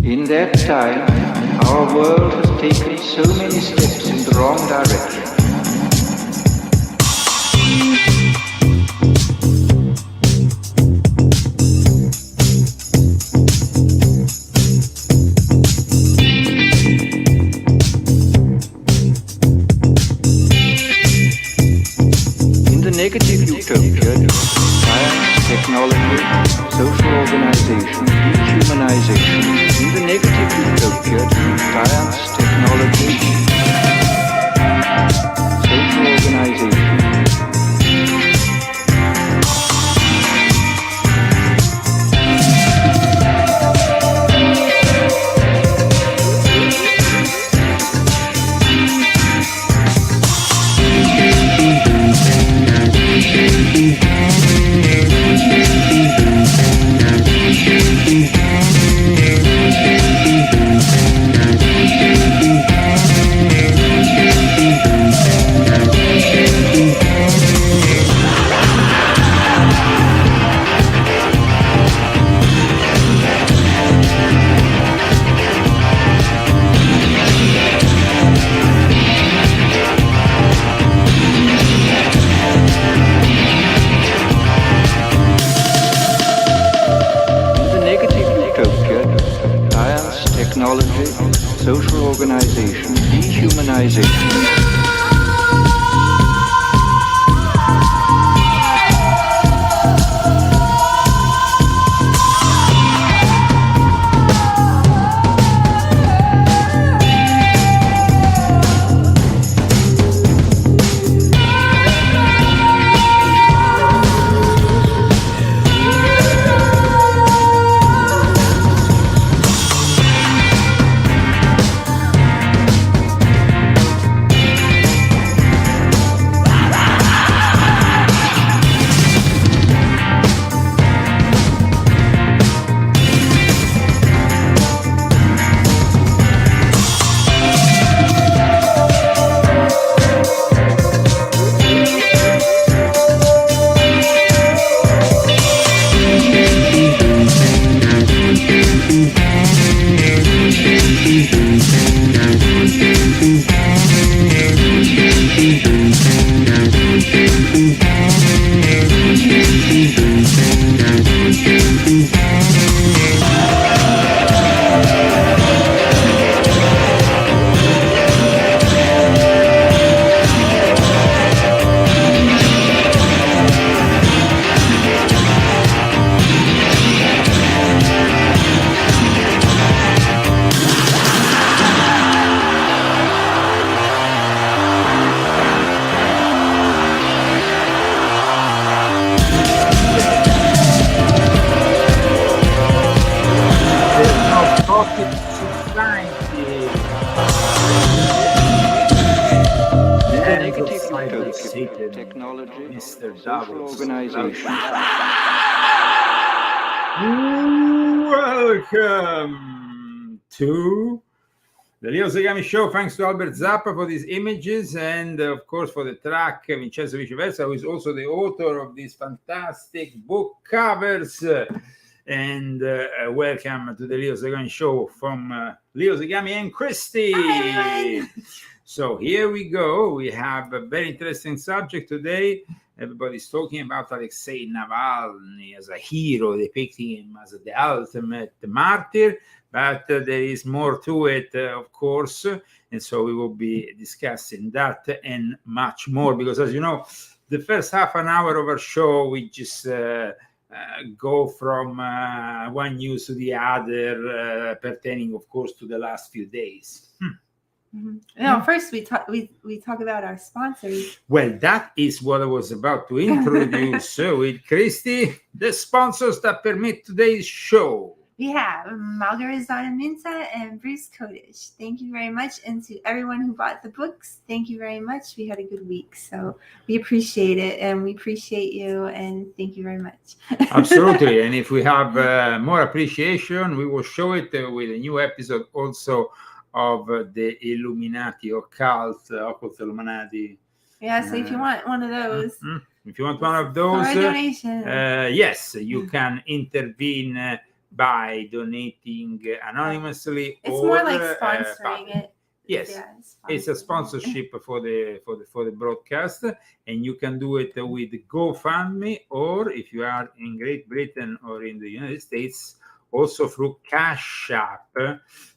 In that time, our world has taken so many steps in the wrong direction. In the negative utopia, science, technology, social organization, dehumanization. In the negative utopia, science, technology, social organization. Technology, social organization, dehumanization. Technology, Mr. social organization. Welcome to the Leo Zagami Show. Thanks to Albert Zappa for these images and, of course, for the track Vincenzo Viceversa, who is also the author of these fantastic book covers. And welcome to the Leo Zagami Show from Leo Zagami and Christy. Hi. So here we go. We have a very interesting subject today. Everybody's talking about Alexei Navalny as a hero, depicting him as the ultimate martyr. But there is more to it, of course. And so we will be discussing that and much more. Because as you know, the first half an hour of our show, we just go from one news to the other, pertaining, of course, to the last few days. Mm-hmm. No, first we talk about our sponsors. Well, that is what I was about to introduce with Christy, the sponsors that permit today's show. We have Margarizana Minta and Bruce Kodish. Thank you very much. And to everyone who bought the books, thank you very much. We had a good week, so we appreciate it, and we appreciate you, and thank you very much. Absolutely. And if we have more appreciation, we will show it with a new episode also of the Illuminati Occult Illuminati. Yeah, so if you want one of those, if you want one of those, donation. Yes, you can intervene by donating anonymously. It's or more like sponsoring public. it. Yes, Yeah, it's a sponsorship for the broadcast, and you can do it with GoFundMe, or if you are in Great Britain or in the United States, also through Cash App.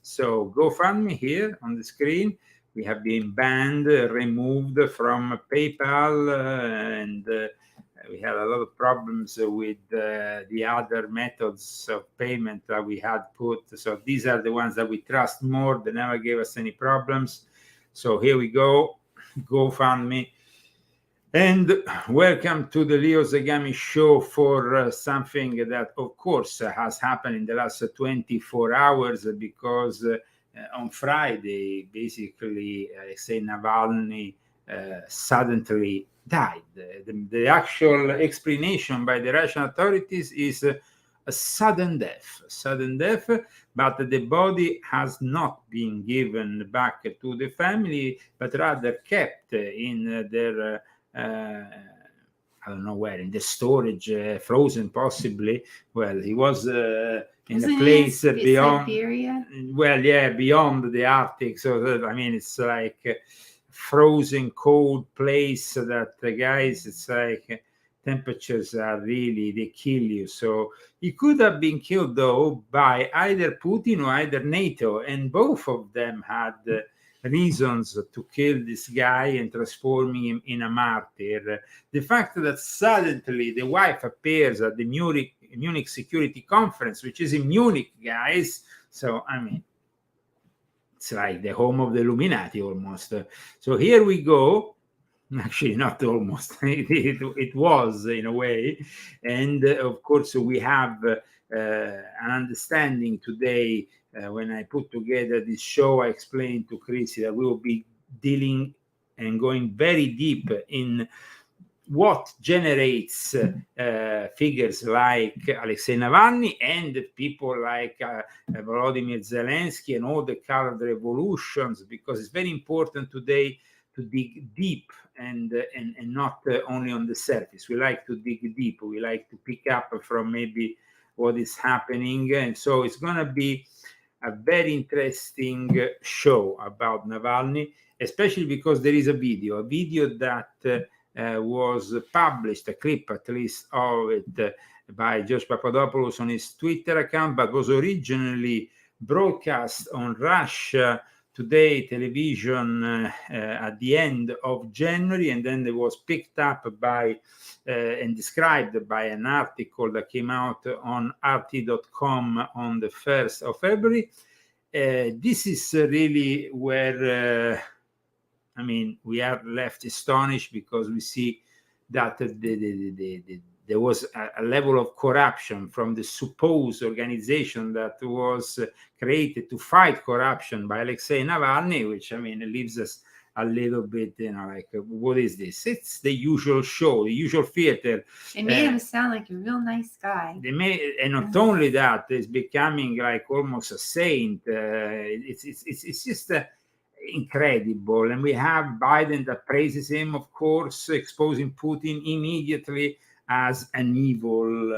So GoFundMe here on the screen. We have been banned, removed from PayPal, and we had a lot of problems with the other methods of payment that we had put. So these are the ones that we trust more. They never gave us any problems. So here we go, GoFundMe. And welcome to the Leo Zagami show for something that, of course, has happened in the last 24 hours, because on Friday, basically, Alexei Navalny suddenly died. The actual explanation by the Russian authorities is a sudden death, but the body has not been given back to the family, but rather kept in their I don't know where, in the storage, frozen possibly. Well, he was in a place beyond Siberia? Well, yeah, beyond the Arctic. So I mean, it's like a frozen, cold place that the guys, it's like temperatures are really, they kill you. So he could have been killed though by either Putin or either NATO, and both of them had reasons to kill this guy and transforming him in a martyr. The fact that suddenly the wife appears at the Munich Security Conference, which is in Munich, guys. So, I mean, it's like the home of the Illuminati almost. So here we go. Actually, not almost. It was in a way. And of course, we have an understanding today. When I put together this show, I explained to Chrissy that we will be dealing and going very deep in what generates figures like Alexei Navalny and people like Volodymyr Zelensky and all the current revolutions, because it's very important today to dig deep and not only on the surface. We like to dig deep. We like to pick up from maybe what is happening. And so it's going to be a very interesting show about Navalny, especially because there is a video that was published, a clip at least of it, by George Papadopoulos on his Twitter account, but was originally broadcast on Russia Today television at the end of January, and then it was picked up by and described by an article that came out on RT.com on the 1st of February. This is really where I mean, we are left astonished, because we see that there was a level of corruption from the supposed organization that was created to fight corruption by Alexei Navalny, which, I mean, it leaves us a little bit, you know, like, what is this? It's the usual show, the usual theater. It made him sound like a real nice guy. And not only that, it's becoming like almost a saint. It's just incredible. And we have Biden that praises him, of course, exposing Putin immediately as an evil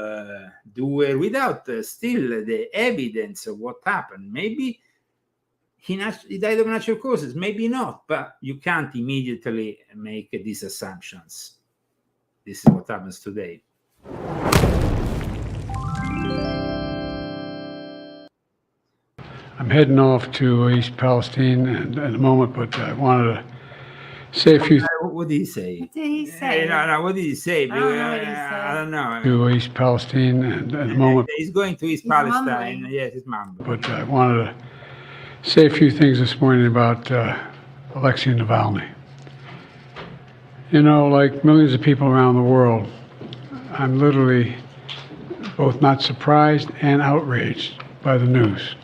doer without still the evidence of what happened. Maybe he died of natural causes, maybe not, but you can't immediately make these assumptions. This is what happens today. I'm heading off to East Palestine in a moment, but I wanted to say a few. What did he say? What did he say? No, what did he say? I don't know what he said. I don't know. To East Palestine in a moment. He's going to East Palestine. Mumbling. Yes, it's mumbling. But I wanted to say a few things this morning about Alexei Navalny. You know, like millions of people around the world, I'm literally both not surprised and outraged by the news.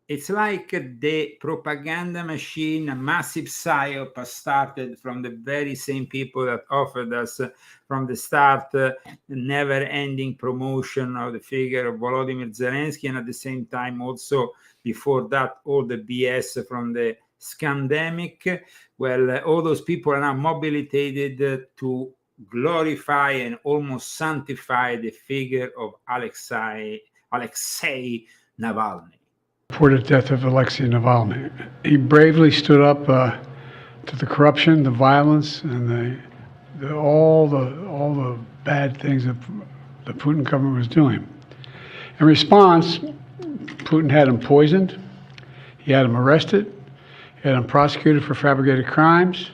It's like the propaganda machine, a massive psyop has started from the very same people that offered us from the start the never-ending promotion of the figure of Volodymyr Zelensky, and at the same time also before that all the BS from the scandemic. Well, all those people are now mobilized to glorify and almost sanctify the figure of Alexei Navalny. Reported death of Alexei Navalny. He bravely stood up to the corruption, the violence, and all the bad things that the Putin government was doing. In response, Putin had him poisoned, he had him arrested, he had him prosecuted for fabricated crimes,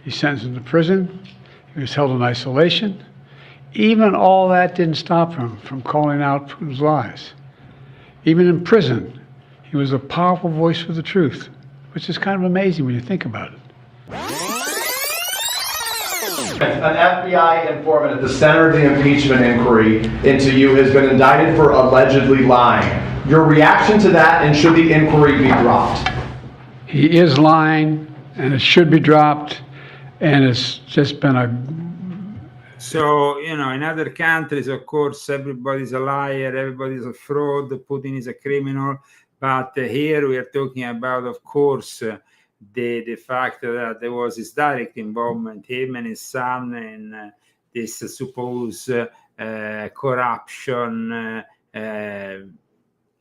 he sentenced him to prison, he was held in isolation. Even all that didn't stop him from calling out Putin's lies. Even in prison, he was a powerful voice for the truth, which is kind of amazing when you think about it. An FBI informant at the center of the impeachment inquiry into you has been indicted for allegedly lying. Your reaction to that, and should the inquiry be dropped? He is lying, and it should be dropped, and it's just been a... So, you know, in other countries, of course, everybody's a liar, everybody's a fraud, Putin is a criminal, but here we are talking about, of course, the fact that there was his direct involvement, him and his son, in this supposed corruption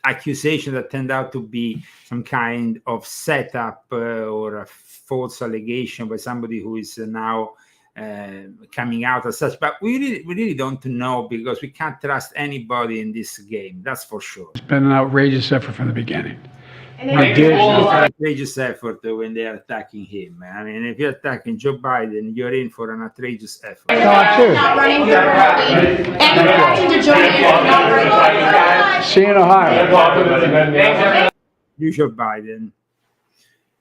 accusation that turned out to be some kind of setup or a false allegation by somebody who is now coming out as such. But we really don't know, because we can't trust anybody in this game, that's for sure. It's been an outrageous effort from the beginning. It's an outrageous effort when they are attacking him. I mean, if you're attacking Joe Biden, you're in for an outrageous effort. No, I'm serious. Not running for party, and we're asking to join in not running. See you in Ohio. Usual Biden.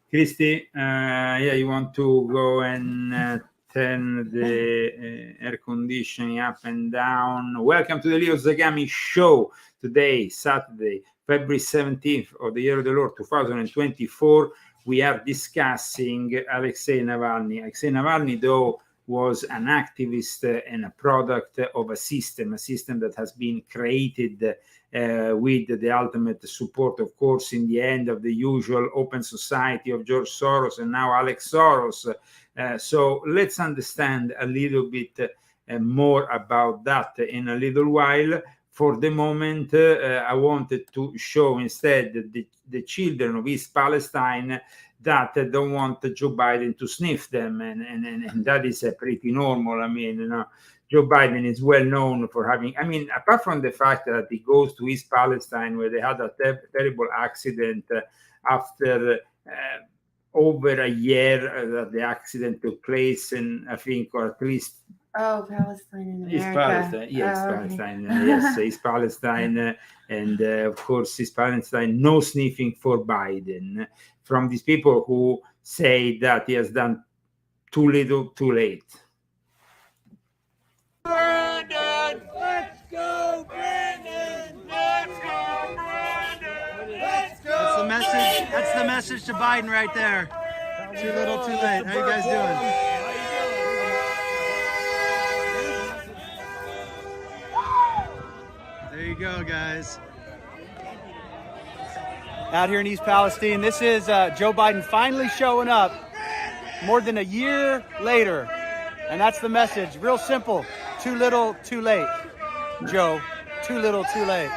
Christy, yeah, you want to go and turn the air conditioning up and down. Welcome to the Leo Zagami show. Today, Saturday, February 17th of the year of the Lord 2024, we are discussing Alexei Navalny. Alexei Navalny, though, was an activist and a product of a system that has been created with the ultimate support, of course, in the end, of the usual open society of George Soros and now Alex Soros. So let's understand a little bit more about that in a little while. For the moment, I wanted to show instead the children of East Palestine that don't want Joe Biden to sniff them, and that is pretty normal. I mean, you know, Joe Biden is well known for having, I mean, apart from the fact that he goes to East Palestine where they had a terrible accident after over a year that the accident took place, and I think, or at least Palestine in America. East Palestine, yes, Palestine, yes, East Palestine, and of course, East Palestine, no sniffing for Biden from these people who say that he has done too little, too late. Brandon! Let's go, Brandon! Let's go, Brandon! Let's go! That's the message. That's the message to Biden right there. Too little, too late. How you guys doing? There you go, guys. Out here in East Palestine, this is Joe Biden finally showing up more than a year later. And that's the message. Real simple. Too little, too late. Joe, too little, too late.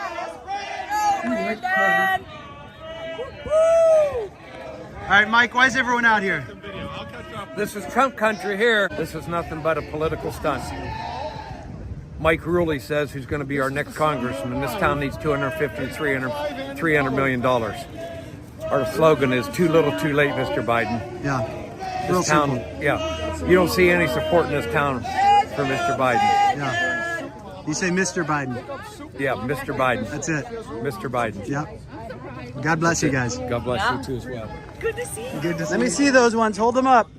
All right, Mike, why is everyone out here? This is Trump country here. This is nothing but a political stunt. Mike Ruley says he's going to be our next congressman. This town needs $250 to $300 million. Our slogan is too little, too late, Mr. Biden. Yeah. This town, yeah. You don't see any support in this town for Mr. Biden. Yeah. You say Mr. Biden. Yeah, Mr. Biden. That's it. Mr. Biden. Yeah. God bless you guys. God bless you too as well. Good to see you. Let me see those ones. Hold them up.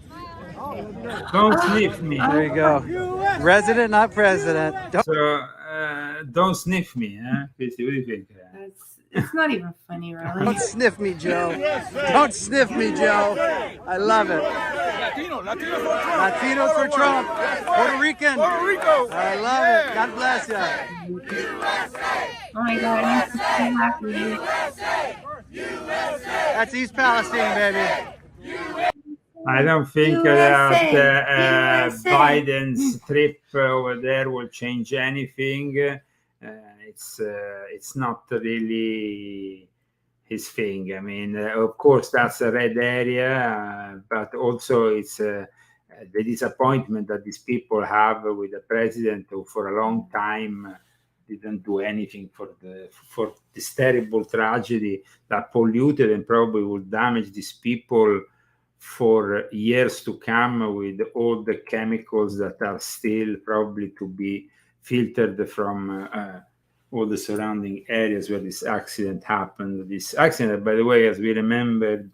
Don't sniff me. There you go. Resident, not president. So, don't sniff me, huh? Christy, what do you think? It's not even funny, really. Don't sniff me, Joe. Don't sniff me, Joe. I love it. Latinos for Trump. Puerto Rican. Puerto Rico. I love it. God bless you. Oh my God, I'm so happy. That's East Palestine, baby. I don't think USA, that USA. Biden's trip over there will change anything. It's not really his thing. I mean, of course, that's a red area, but also it's the disappointment that these people have with the president who for a long time didn't do anything for this terrible tragedy that polluted and probably will damage these people for years to come, with all the chemicals that are still probably to be filtered from all the surrounding areas where this accident happened. This accident, by the way, as we remembered,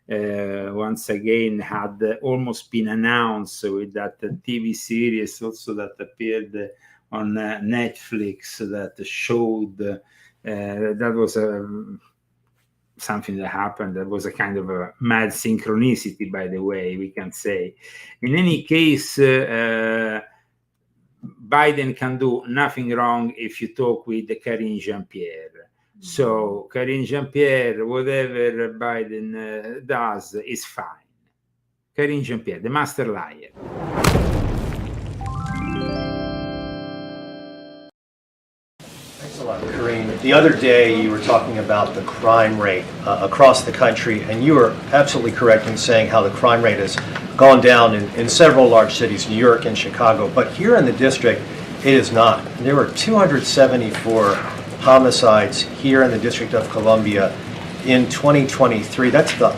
once again had almost been announced with that TV series also that appeared on Netflix that showed that was something that happened. That was a kind of a mad synchronicity, by the way, we can say. In any case, Biden can do nothing wrong if you talk with Karine Jean-Pierre. So Karine Jean-Pierre, whatever Biden does is fine. Karine Jean-Pierre, the master liar. Thanks a lot, Karine. The other day you were talking about the crime rate across the country, and you were absolutely correct in saying how the crime rate has gone down in several large cities, New York and Chicago, but here in the district it is not. There were 274 homicides here in the District of Columbia in 2023. That's the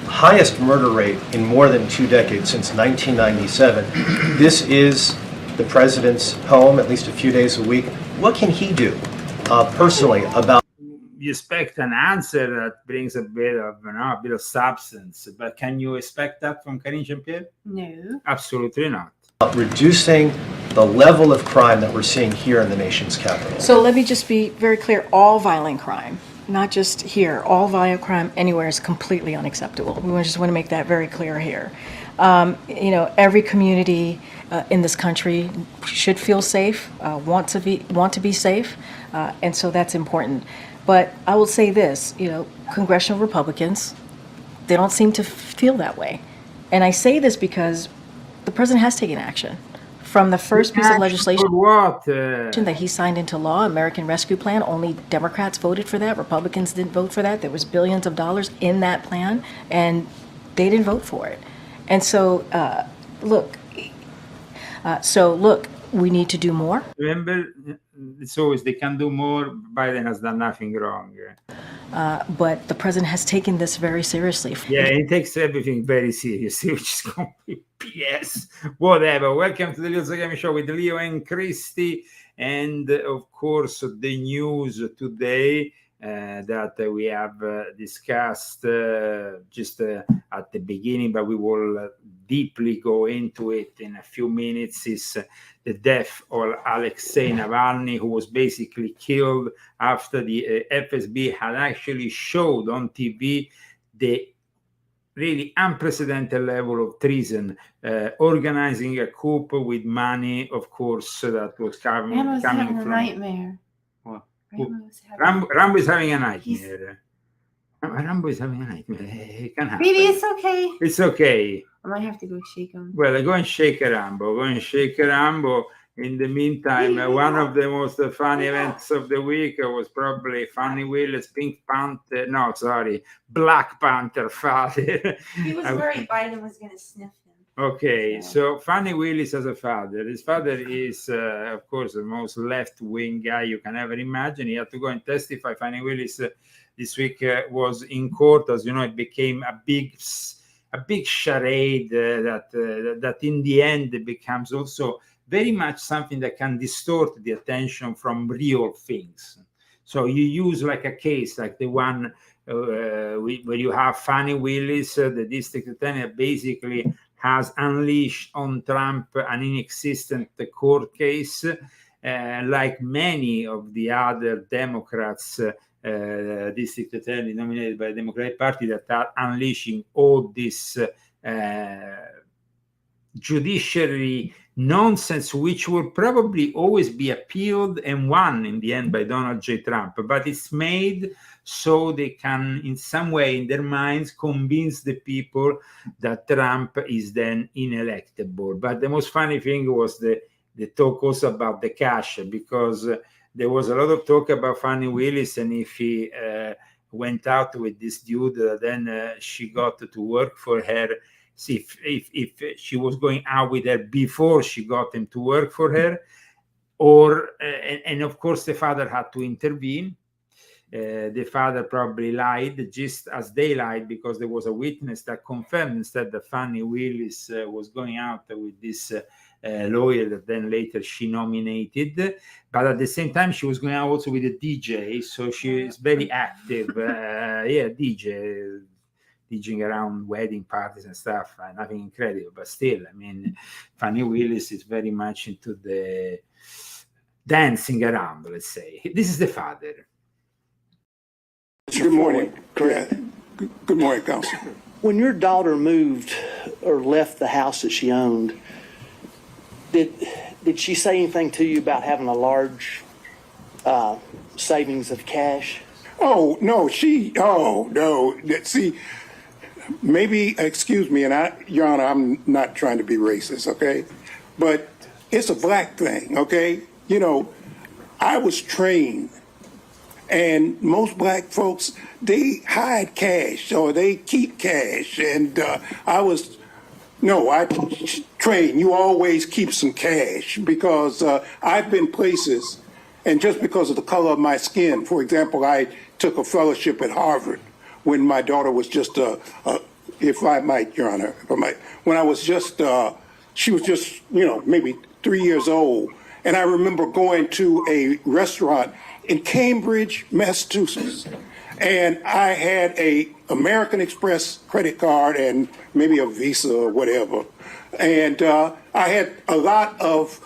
highest murder rate in more than 2 decades, since 1997. This is the president's home at least a few days a week. What can he do personally about? You expect an answer that brings a bit of substance, but can you expect that from Karine Jean-Pierre? No. Absolutely not. Reducing the level of crime that we're seeing here in the nation's capital. So let me just be very clear, all violent crime, not just here, all violent crime anywhere is completely unacceptable. We just want to make that very clear here. Every community in this country should feel safe, want to be safe, and so that's important. But I will say this, congressional Republicans, they don't seem to feel that way. And I say this because the president has taken action. From the first piece of legislation that he signed into law, American Rescue Plan, only Democrats voted for that. Republicans didn't vote for that. There was billions of dollars in that plan, and they didn't vote for it. And so, look, we need to do more. Remember, it's always they can do more. Biden has done nothing wrong. But the president has taken this very seriously. Yeah, he takes everything very seriously, which is complete BS. Whatever. Welcome to the Leo Zagami Show with Leo and Christy. And of course, the news today that we have discussed just at the beginning, but we will deeply go into it in a few minutes, is the death of Alexei Navalny, who was basically killed after the FSB had actually showed on TV the really unprecedented level of treason, organizing a coup with money, of course, that was coming having from... a nightmare. What? Rambo is having a nightmare. Rambo is having a nightmare. It can happen. Maybe it's okay. It's okay. I might have to go shake him. Well, go and shake Rambo. Go and shake Rambo. In the meantime, one of the most funny events of the week was probably Fannie Willis, Black Panther father. He was worried Biden was going to sniff him. Okay, so Fannie Willis as a father. His father is, of course, the most left-wing guy you can ever imagine. He had to go and testify. Fannie Willis this week was in court. As you know, it became a big charade that in the end it becomes also very much something that can distort the attention from real things. So you use like a case like the one where you have Fannie Willis, the district attorney, basically has unleashed on Trump an inexistent court case, like many of the other Democrats, district attorney nominated by the Democratic Party, that are unleashing all this judiciary nonsense, which will probably always be appealed and won in the end by Donald J. Trump. But it's made so they can, in some way, in their minds, convince the people that Trump is then inelectable. But the most funny thing was the talk also about the cash, because there was a lot of talk about Fannie Willis, and if he went out with this dude, then she got to work for her. See, if she was going out with her before she got him to work for her, or and of course the father had to intervene. The father probably lied, just as they lied, because there was a witness that confirmed instead that Fannie Willis was going out with this lawyer that then later she nominated. But at the same time, she was going out also with a DJ, so she is very active. DJing around wedding parties and stuff, nothing incredible, but still, I mean, Fannie Willis is very much into the dancing around, let's say. This is the father. Good morning, Chris. Good morning, Council. When your daughter moved or left the house that she owned, did she say anything to you about having a large savings of cash? Oh, no, see, maybe, excuse me, and Your Honor, I'm not trying to be racist, okay? But it's a black thing, okay? You know, I was trained, and most black folks, they hide cash or they keep cash. And I trained, you always keep some cash, because I've been places, and just because of the color of my skin, for example, I took a fellowship at Harvard when my daughter was just if I might, Your Honor, when I was just, she was just, maybe 3 years old. And I remember going to a restaurant in Cambridge, Massachusetts, and I had a American Express credit card and maybe a Visa or whatever. And I had a lot of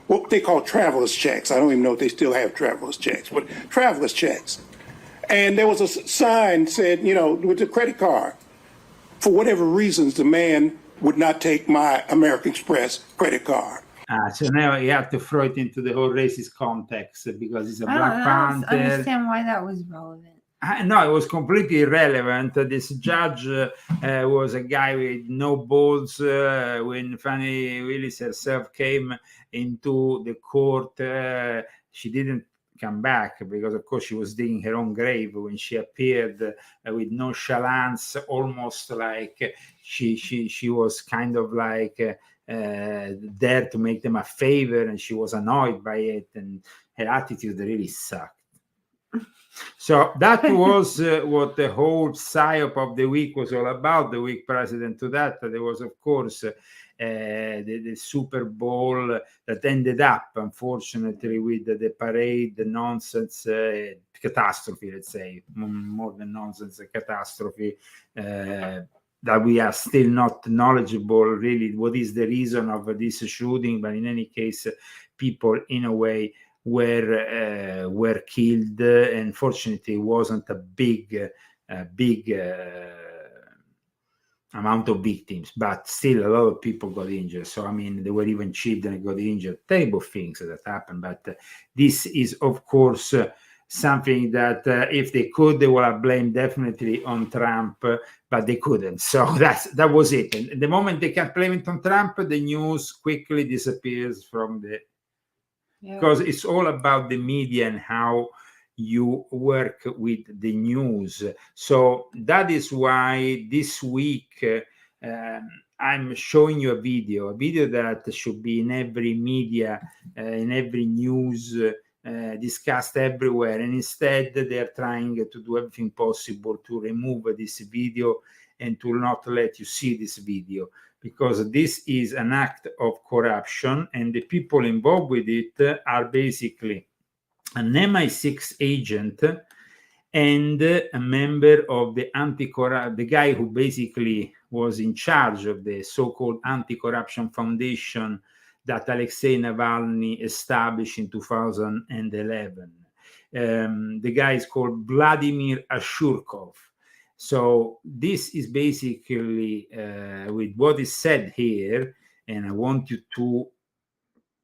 what they call traveler's checks. I don't even know if they still have traveler's checks, but traveler's checks. And there was a sign said, with the credit card. For whatever reasons, the man would not take my American Express credit card. So now you have to throw it into the whole racist context, because it's a Black Panther. I don't understand why that was relevant. No, it was completely irrelevant. This judge was a guy with no balls. When Fannie Willis herself came into the court, she didn't come back, because of course she was digging her own grave when she appeared with nonchalance, almost like she was kind of like there to make them a favor, and she was annoyed by it, and her attitude really sucked. So that was what the whole psyop of the week was all about. The week precedent to that, there was of course the Super Bowl that ended up, unfortunately, with the parade, the nonsense, catastrophe, let's say, more than nonsense, a catastrophe, that we are still not knowledgeable really what is the reason of this shooting. But in any case, people in a way were killed. And fortunately, it wasn't a big amount of victims, but still a lot of people got injured. So I mean, there were even children that got injured. Terrible things that happened. But this is, of course, something that if they could, they would have blamed definitely on Trump, but they couldn't. So that was it. And the moment they can blame it on Trump, the news quickly disappears from the... Yeah. Because it's all about the media and how you work with the news. So that is why this week I'm showing you a video that should be in every media, in every news, discussed everywhere, and instead they're trying to do everything possible to remove this video and to not let you see this video, because this is an act of corruption, and the people involved with it are basically an MI6 agent and a member of the the guy who basically was in charge of the so-called anti-corruption foundation that Alexei Navalny established in 2011. The guy is called Vladimir Ashurkov. So this is basically with what is said here, and I want you to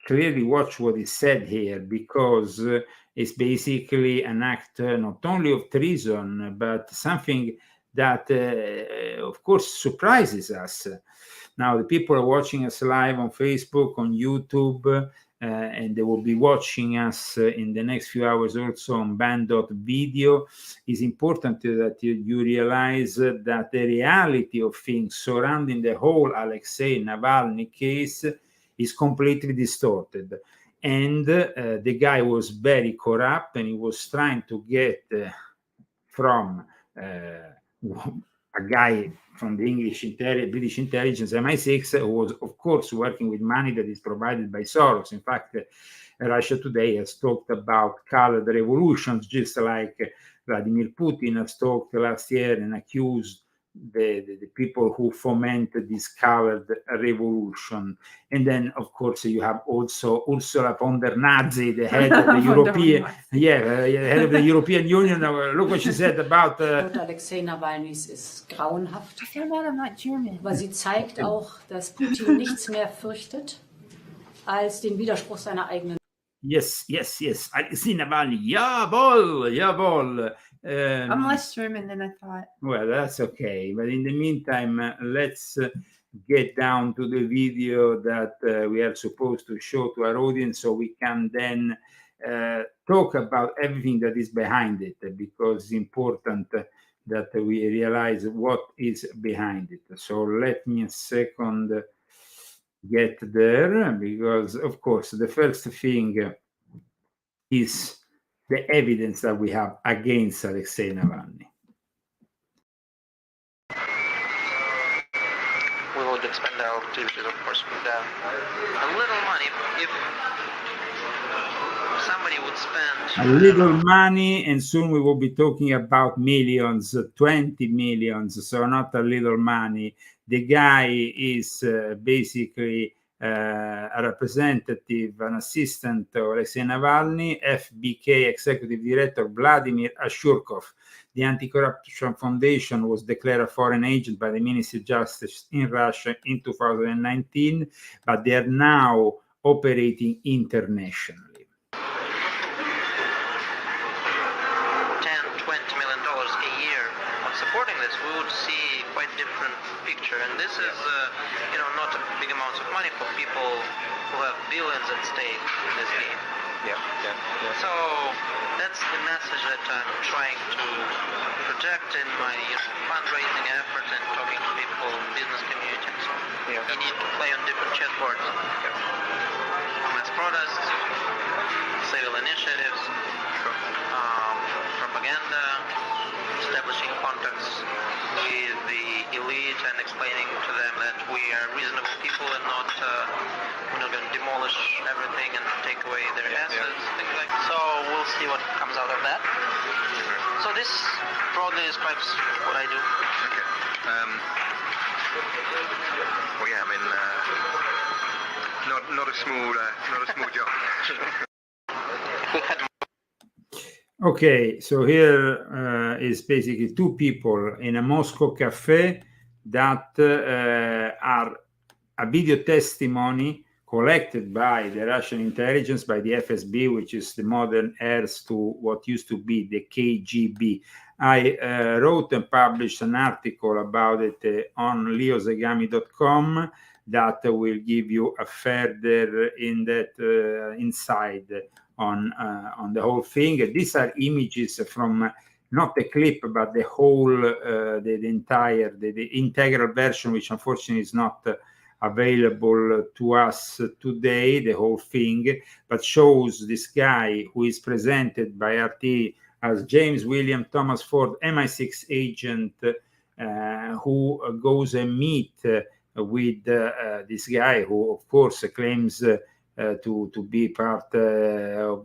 clearly watch what is said here, because is basically an act not only of treason, but something that, of course, surprises us. Now, the people are watching us live on Facebook, on YouTube, and they will be watching us in the next few hours also on band.video. It's important that you realize that the reality of things surrounding the whole Alexei Navalny case is completely distorted. And the guy was very corrupt, and he was trying to get from a guy from the British intelligence, MI6, who was, of course, working with money that is provided by Soros. In fact, Russia Today has talked about colored revolutions, just like Vladimir Putin has talked last year and accused the people who fomented this colored revolution. And then, of course, you have also Ursula von der Nazi, the head of the European, head of the European Union. Look what she said about Alexei Nawalnys ist grauenhaft. I found out I'm not German. Aber sie zeigt auch, dass Putin nichts mehr fürchtet als den Widerspruch seiner eigenen. Yes. Alexei Navalny, jawohl. I'm less German than I thought. Well, that's okay. But in the meantime, let's get down to the video that we are supposed to show to our audience, so we can then talk about everything that is behind it, because it's important that we realize what is behind it. So let me a second get there, because, of course, the first thing is the evidence that we have against Alexei Navalny. We would expand our activities, of course, with a little money. If somebody would spend a little money, and soon we will be talking about millions, 20 millions, so not a little money. The guy is basically a representative, an assistant of Alexei Navalny, FBK Executive Director Vladimir Ashurkov. The Anti-Corruption Foundation was declared a foreign agent by the Ministry of Justice in Russia in 2019, but they are now operating internationally. Supporting this, we would see quite different picture, and this is not big amounts of money for people who have billions at stake in this game. So that's the message that I'm trying to project in my fundraising effort and talking to people in business community. So you need to play on different chessboards. Mass protests, civil initiatives, propaganda, establishing contacts with the elite and explaining to them that we are reasonable people and we're not going to demolish everything and take away their assets, things like that. So we'll see what comes out of that. So this broadly describes what I do. Okay. Well, yeah, I mean, not a small job. Okay, so here is basically two people in a Moscow cafe that are a video testimony collected by the Russian intelligence, by the FSB, which is the modern heirs to what used to be the KGB. I wrote and published an article about it on leozagami.com that will give you a further inside on the whole thing. These are images from not the clip, but the whole, the entire, the integral version, which unfortunately is not available to us today, the whole thing, but shows this guy who is presented by RT as James William Thomas Ford, MI6 agent, who goes and meet with this guy who, of course, claims to be part of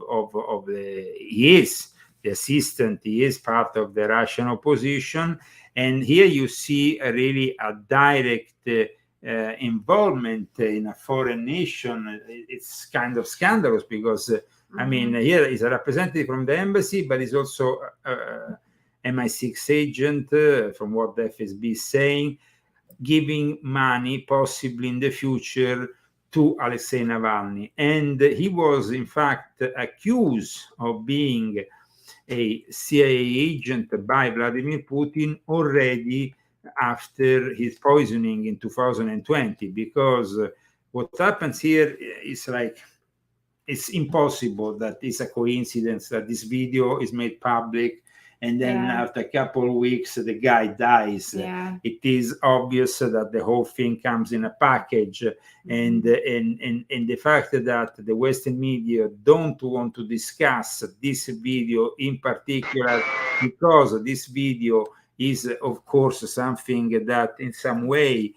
the, he is the assistant, he is part of the Russian opposition. And here you see really a direct involvement in a foreign nation. It's kind of scandalous because, I mean, here is a representative from the embassy, but he's also MI6 agent, from what the FSB is saying, giving money possibly in the future to Alexei Navalny. And he was, in fact, accused of being a CIA agent by Vladimir Putin already after his poisoning in 2020, because what happens here is like, it's impossible that it's a coincidence that this video is made public and then after a couple of weeks the guy dies. It is obvious that the whole thing comes in a package, and the fact that the Western media don't want to discuss this video in particular, because this video is of course something that in some way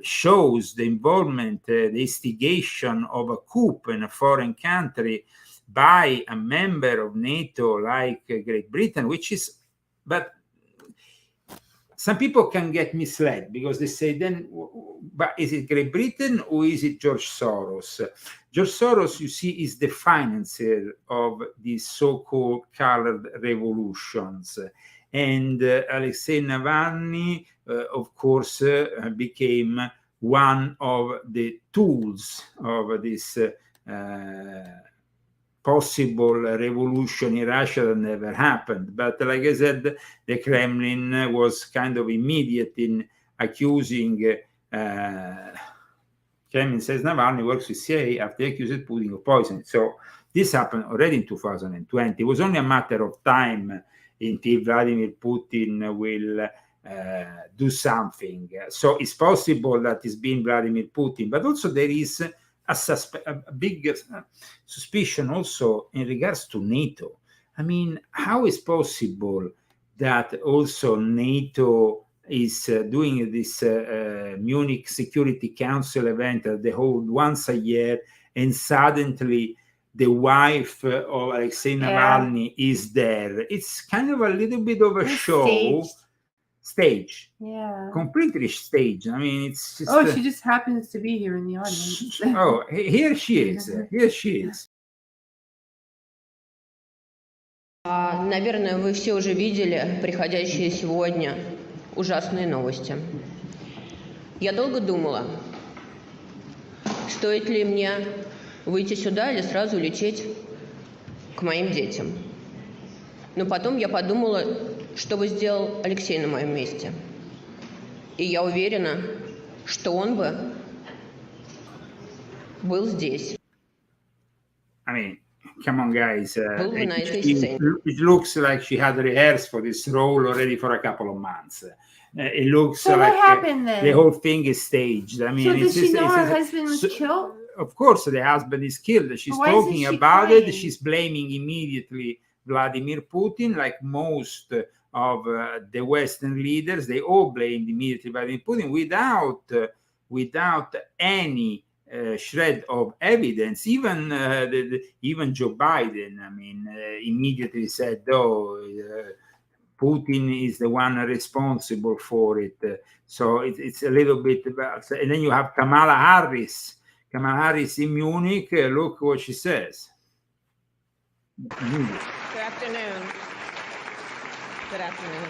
shows the involvement, the instigation of a coup in a foreign country by a member of NATO like Great Britain, which is, but some people can get misled because they say then, but is it Great Britain or is it George Soros? George Soros, you see, is the financier of these so-called colored revolutions. And Alexei Navalny, of course, became one of the tools of this possible revolution in Russia that never happened. But like I said, the Kremlin was kind of immediate in accusing, Kremlin says Navalny works with CIA after accused Putin of poisoning. So this happened already in 2020. It was only a matter of time until Vladimir Putin will do something. So it's possible that it's been Vladimir Putin, but also there is a big suspicion also in regards to NATO. I mean, how is possible that also NATO is doing this Munich Security Council event that they hold once a year, and suddenly the wife of Alexei Navalny is there? It's kind of a little bit of a show. Stage. Completely staged. I mean, it's just, she just happens to be here in the audience. Oh, here she is. Here she is. Наверное, вы все уже видели приходящие сегодня ужасные новости. Я долго думала, стоит ли мне выйти сюда или сразу лететь к моим детям. Но потом я подумала, что бы сделал Алексей на моем месте. И я уверена, что он бы был здесь. I mean, come on, guys. It looks like she had rehearsed for this role already for a couple of months. It looks so like what happened then? The whole thing is staged. I mean, so did she know her husband was killed? Of course, the husband is killed. She's talking about it. She's blaming immediately Vladimir Putin, like most of the Western leaders. They all blamed immediately Vladimir Putin without any shred of evidence. Even even Joe Biden, I mean, immediately said, "Oh, Putin is the one responsible for it." So it's a little bit about. And then you have Kamala Harris. Kamala Harris in Munich. Look what she says. Good afternoon. Good afternoon.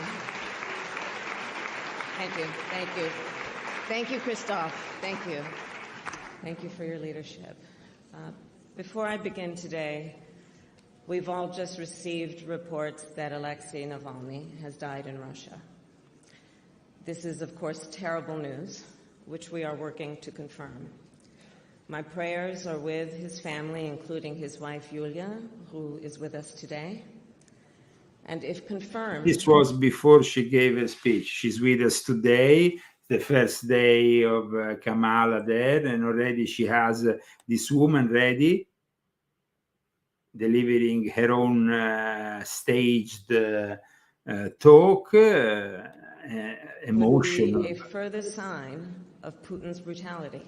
Thank you. Thank you. Thank you, Christoph. Thank you. Thank you for your leadership. Before I begin today, we've all just received reports that Alexei Navalny has died in Russia. This is, of course, terrible news, which we are working to confirm. My prayers are with his family, including his wife, Yulia, who is with us today. And if confirmed... This was before she gave a speech. She's with us today, the first day of Kamala there, and already she has this woman ready, delivering her own staged talk, emotional. Would be a further sign of Putin's brutality.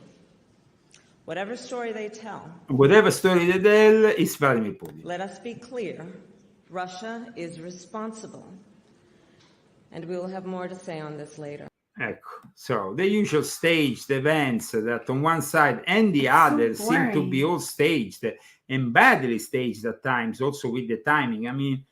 Whatever story they tell, it's Vladimir Putin. Let us be clear, Russia is responsible. And we will have more to say on this later. So the usual staged events that on one side and the other seem to be all staged and badly staged at times, also with the timing. I mean,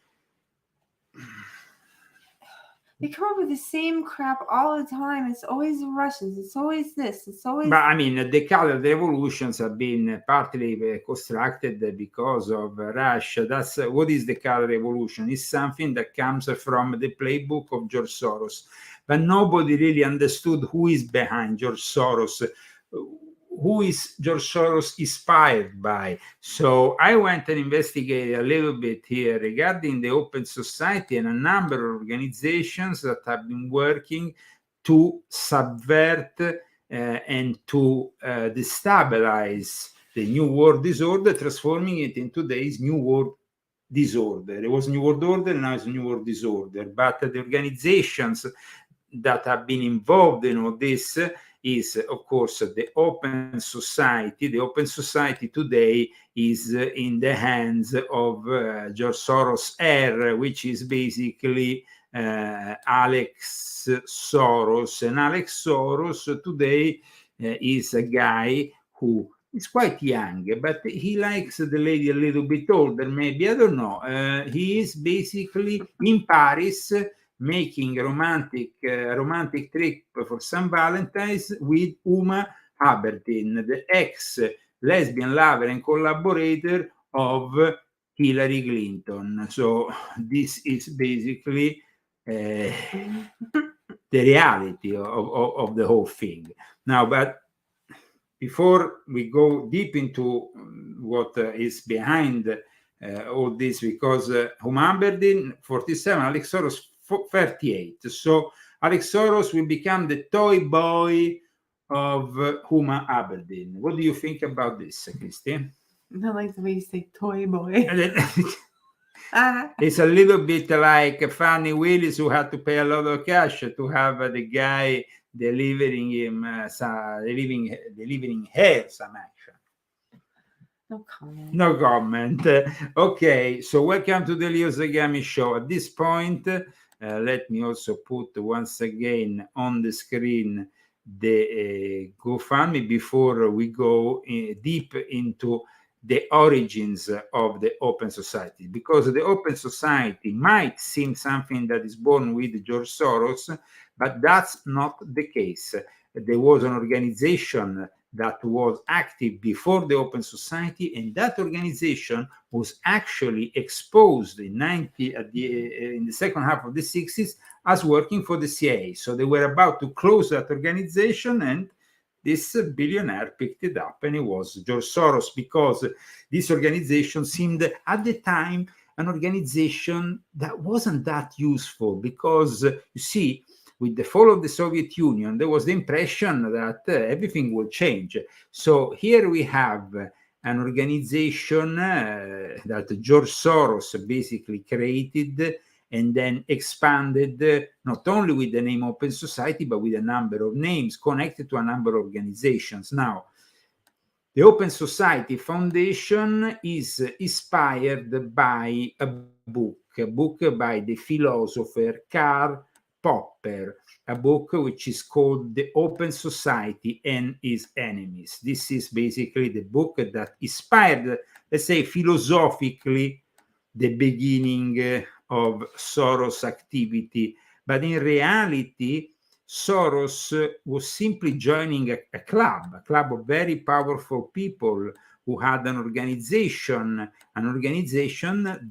They come up with the same crap all the time. It's always the Russians. It's always this. It's always. But I mean, the colored revolutions have been partly constructed because of Russia. That's what is the color revolution? It's something that comes from the playbook of George Soros. But nobody really understood who is behind George Soros. Who is George Soros inspired by? So I went and investigated a little bit here regarding the Open Society and a number of organizations that have been working to subvert and to destabilize the New World Disorder, transforming it in today's New World Disorder. There was New World Order, now it's New World Disorder. But the organizations that have been involved in all this is, of course, the Open Society. The Open Society today is in the hands of George Soros' heir, which is basically Alex Soros. And Alex Soros today is a guy who is quite young, but he likes the lady a little bit older, maybe, I don't know. He is basically in Paris making a romantic trip for St. Valentine's with Uma Aberdeen, the ex-lesbian lover and collaborator of Hillary Clinton. So this is basically the reality of the whole thing. Now, but before we go deep into what is behind all this, because Uma Aberdeen, 47, Alex Soros, 38. So Alex Soros will become the toy boy of Uma Aberdeen. What do you think about this, Christine? I like the way you say toy boy. It's a little bit like Fannie Willis, who had to pay a lot of cash to have the guy delivering him delivering her some action. No comment. No comment. Okay, so welcome to the Leo Zagami show. At this point, let me also put once again on the screen the GoFundMe before we go deep into the origins of the Open Society, because the Open Society might seem something that is born with George Soros, but that's not the case. There was an organization that was active before the Open Society, and that organization was actually exposed in the second half of the 60s as working for the CIA. So they were about to close that organization, and this billionaire picked it up, and it was George Soros, because this organization seemed at the time an organization that wasn't that useful, because you see, with the fall of the Soviet Union, there was the impression that everything will change. So here we have an organization that George Soros basically created and then expanded, not only with the name Open Society, but with a number of names connected to a number of organizations. Now, the Open Society Foundation is inspired by a book by the philosopher Karl Popper, a book which is called The Open Society and Its Enemies. This is basically the book that inspired, let's say, philosophically, the beginning of Soros' activity. But in reality, Soros was simply joining a club of very powerful people who had an organization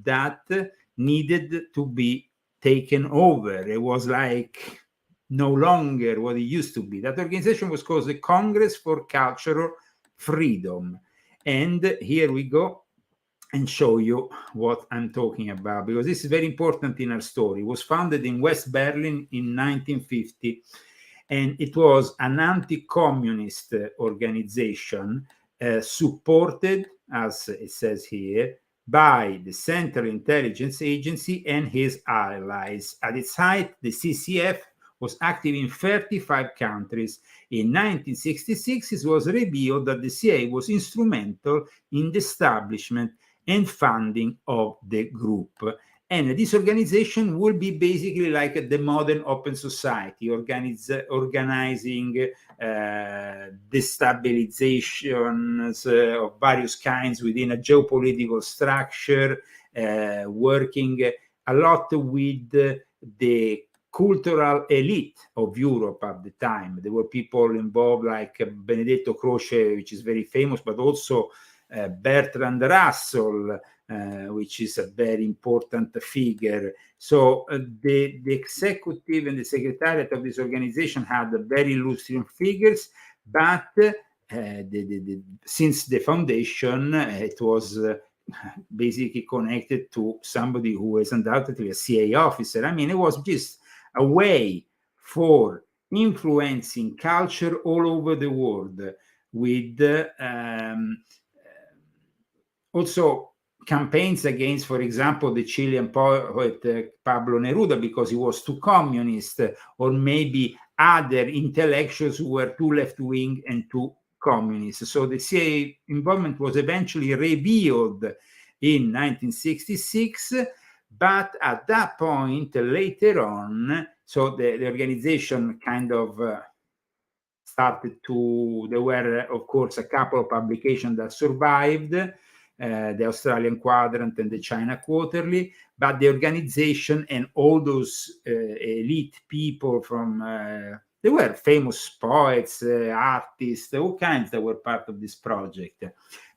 that needed to be taken over. It was like no longer what it used to be. That organization was called the Congress for Cultural Freedom. And here we go and show you what I'm talking about, because this is very important in our story. It was founded in West Berlin in 1950, and it was an anti-communist organization supported, as it says here, by the Central Intelligence Agency and his allies. At its height, the CCF was active in 35 countries. In 1966, it was revealed that the CIA was instrumental in the establishment and funding of the group. And this organization will be basically like the modern Open Society, organizing destabilizations of various kinds within a geopolitical structure, working a lot with the cultural elite of Europe at the time. There were people involved like Benedetto Croce, which is very famous, but also Bertrand Russell, which is a very important figure. So the executive and the secretariat of this organization had very illustrious figures, but since the foundation, it was basically connected to somebody who was undoubtedly a CIA officer. I mean, it was just a way for influencing culture all over the world with also campaigns against, for example, the Chilean poet Pablo Neruda, because he was too communist, or maybe other intellectuals who were too left-wing and too communist. So the CIA involvement was eventually revealed in 1966, but at that point, later on, so the organization kind of started to, there were, of course, a couple of publications that survived, the Australian Quadrant and the China Quarterly, but the organization and all those elite people from, they were famous poets, artists, all kinds that were part of this project.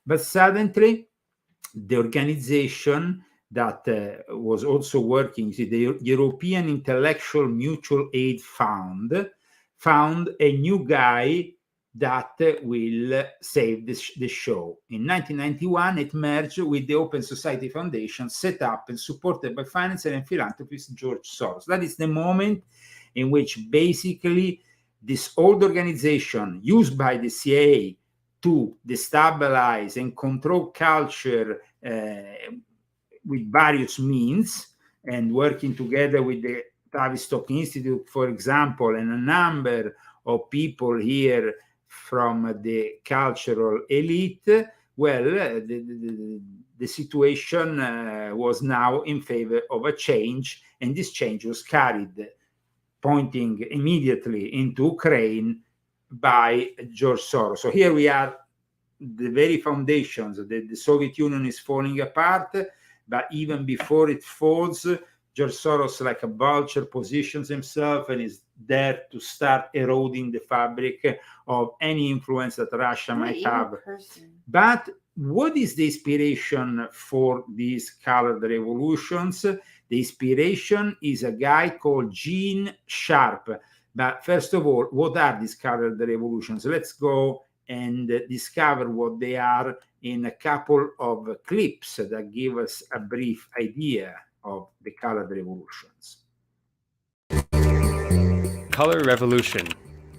But suddenly, the organization that was also working, the European Intellectual Mutual Aid Fund, found a new guy that will save the show. In 1991, it merged with the Open Society Foundation, set up and supported by financier and philanthropist George Soros. That is the moment in which basically this old organization used by the CIA to destabilize and control culture with various means, and working together with the Tavistock Institute, for example, and a number of people here from the cultural elite, well, the situation was now in favor of a change, and this change was carried, pointing immediately into Ukraine, by George Soros. So here we are, the very foundations. The Soviet Union is falling apart, but even before it falls, George Soros, like a vulture, positions himself and is there to start eroding the fabric of any influence that Russia might have. But what is the inspiration for these colored revolutions? The inspiration is a guy called Gene Sharp. But first of all, what are these colored revolutions? Let's go and discover what they are in a couple of clips that give us a brief idea of the colored revolutions. Color revolution.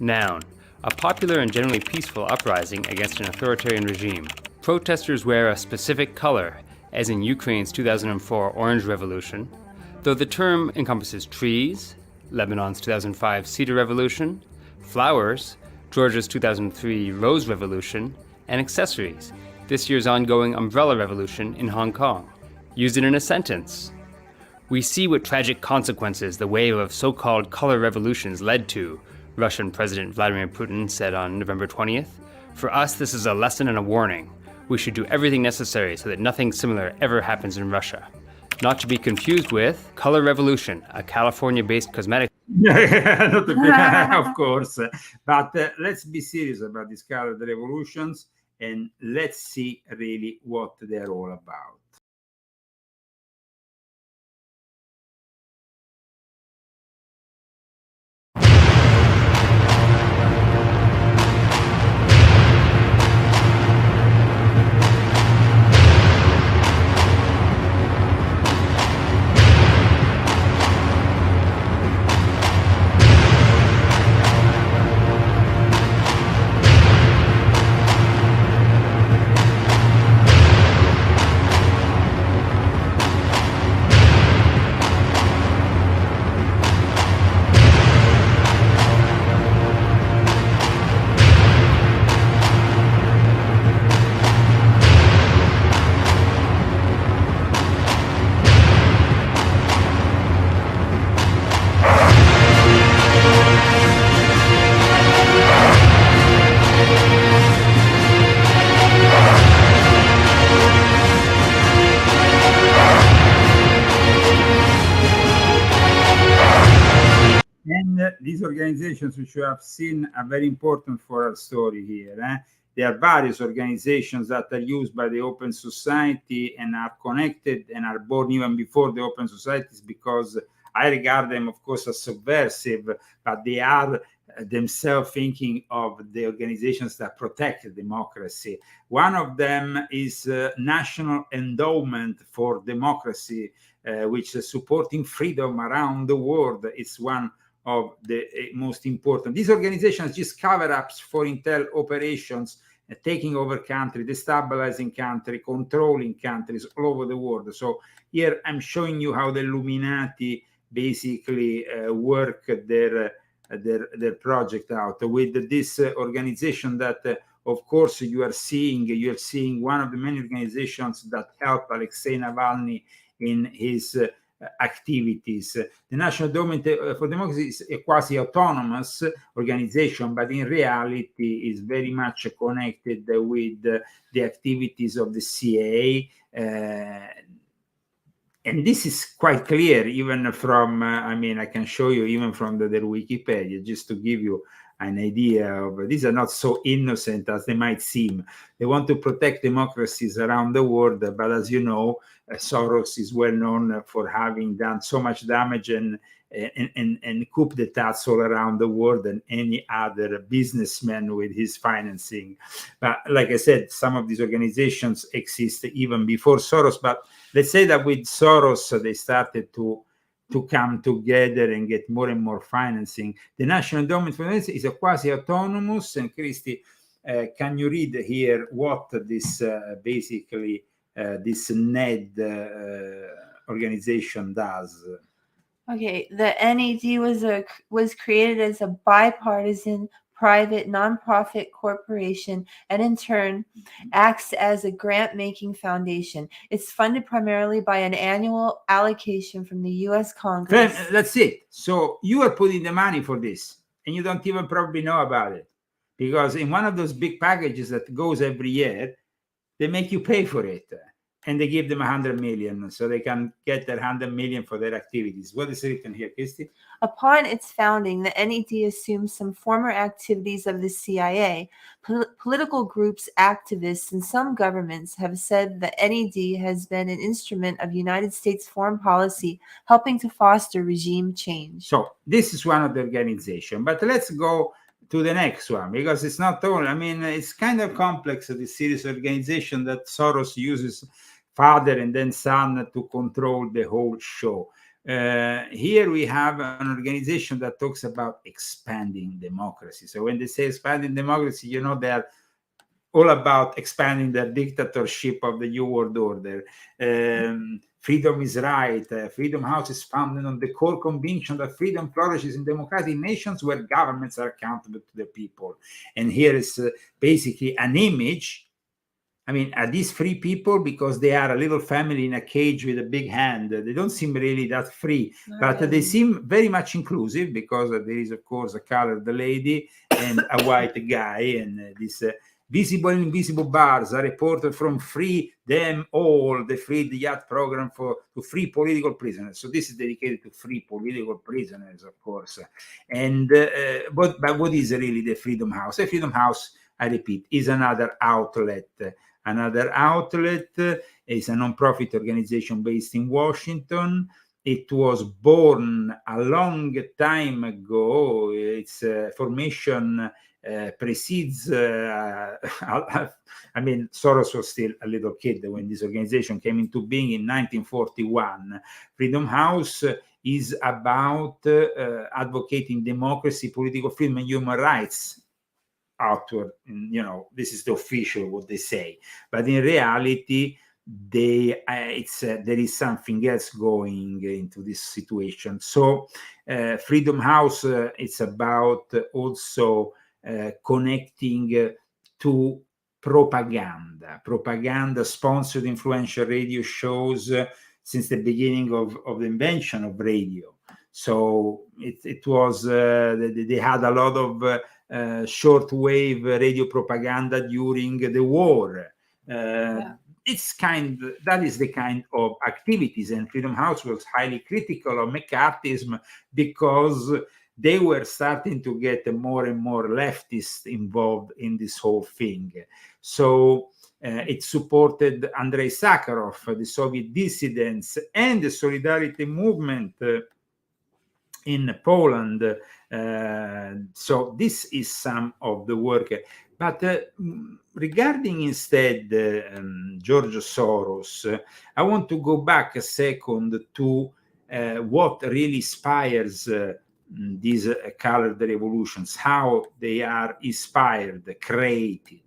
Noun. A popular and generally peaceful uprising against an authoritarian regime. Protesters wear a specific color, as in Ukraine's 2004 Orange Revolution, though the term encompasses trees, Lebanon's 2005 Cedar Revolution, flowers, Georgia's 2003 Rose Revolution, and accessories, this year's ongoing Umbrella Revolution in Hong Kong. Use it in a sentence. We see what tragic consequences the wave of so-called color revolutions led to, Russian President Vladimir Putin said on November 20th. For us, this is a lesson and a warning. We should do everything necessary so that nothing similar ever happens in Russia. Not to be confused with Color Revolution, a California-based cosmetic... Of course. But let's be serious about these colored revolutions, and let's see really what they're all about. these organizations which you have seen are very important for our story here. There are various organizations that are used by the Open Society and are connected and are born even before the Open Societies, because I regard them, of course, as subversive, but they are themselves thinking of the organizations that protect democracy. One of them is National Endowment for Democracy, which is supporting freedom around the world. It's one of the most important. These organizations just cover-ups for intel operations, taking over country, destabilizing country, controlling countries all over the world. So here I'm showing you how the Illuminati basically work their project out with this organization that of course you're seeing one of the many organizations that help Alexei Navalny in his activities. The National Endowment for Democracy is a quasi-autonomous organization, but in reality is very much connected with the activities of the CIA. And this is quite clear even from, I can show you even from their Wikipedia, just to give you an idea of, these are not so innocent as they might seem. They want to protect democracies around the world, but as you know, Soros is well known for having done so much damage and coup d'etats all around the world than any other businessman with his financing. But like I said, some of these organizations exist even before Soros, but let's say that with Soros, they started to come together and get more and more financing. The National Endowment for Democracy is a quasi-autonomous, and Christy, can you read here what this basically this NED organization does? Okay, the NED was created as a bipartisan private nonprofit corporation and in turn acts as a grant-making foundation. It's funded primarily by an annual allocation from the U.S. Congress. That's it. So you are putting the money for this and you don't even probably know about it, because in one of those big packages that goes every year, they make you pay for it. And they give them 100 million, so they can get that 100 million for their activities. What is written here, Christy? Upon its founding, the NED assumed some former activities of the CIA. Political groups, activists, and some governments have said the NED has been an instrument of United States foreign policy, helping to foster regime change. So this is one of the organizations. But let's go to the next one, because it's not all. It's kind of complex, this series organization that Soros uses father and then son to control the whole show. Here we have an organization that talks about expanding democracy. So when they say expanding democracy, you know, they're all about expanding the dictatorship of the New World Order. Freedom is right. Freedom House is founded on the core conviction that freedom flourishes in democratic nations where governments are accountable to the people. And here is basically an image. Are these free people? Because they are a little family in a cage with a big hand. They don't seem really that free, but they seem very much inclusive, because there is, of course, a colored lady and a white guy, and this visible and invisible bars are reported from Free Them All, the Free the Yacht program to free political prisoners. So this is dedicated to free political prisoners, of course. And but what is really the Freedom House? The Freedom House, I repeat, is another outlet. Another outlet is a non-profit organization based in Washington. It was born a long time ago. Its formation precedes, Soros was still a little kid when this organization came into being in 1941. Freedom House is about advocating democracy, political freedom, and human rights. Outward, this is the official what they say, but in reality, there is something else going into this situation. So, Freedom House, it's about also connecting to propaganda, sponsored influential radio shows since the beginning of the invention of radio. So it was they had a lot of shortwave radio propaganda during the war. That is the kind of activities, and Freedom House was highly critical of McCarthyism because they were starting to get more and more leftists involved in this whole thing. So it supported Andrei Sakharov, the Soviet dissidents, and the Solidarity movement in Poland. So this is some of the work. But regarding instead George Soros, I want to go back a second to what really inspires these colored revolutions, how they are inspired, created.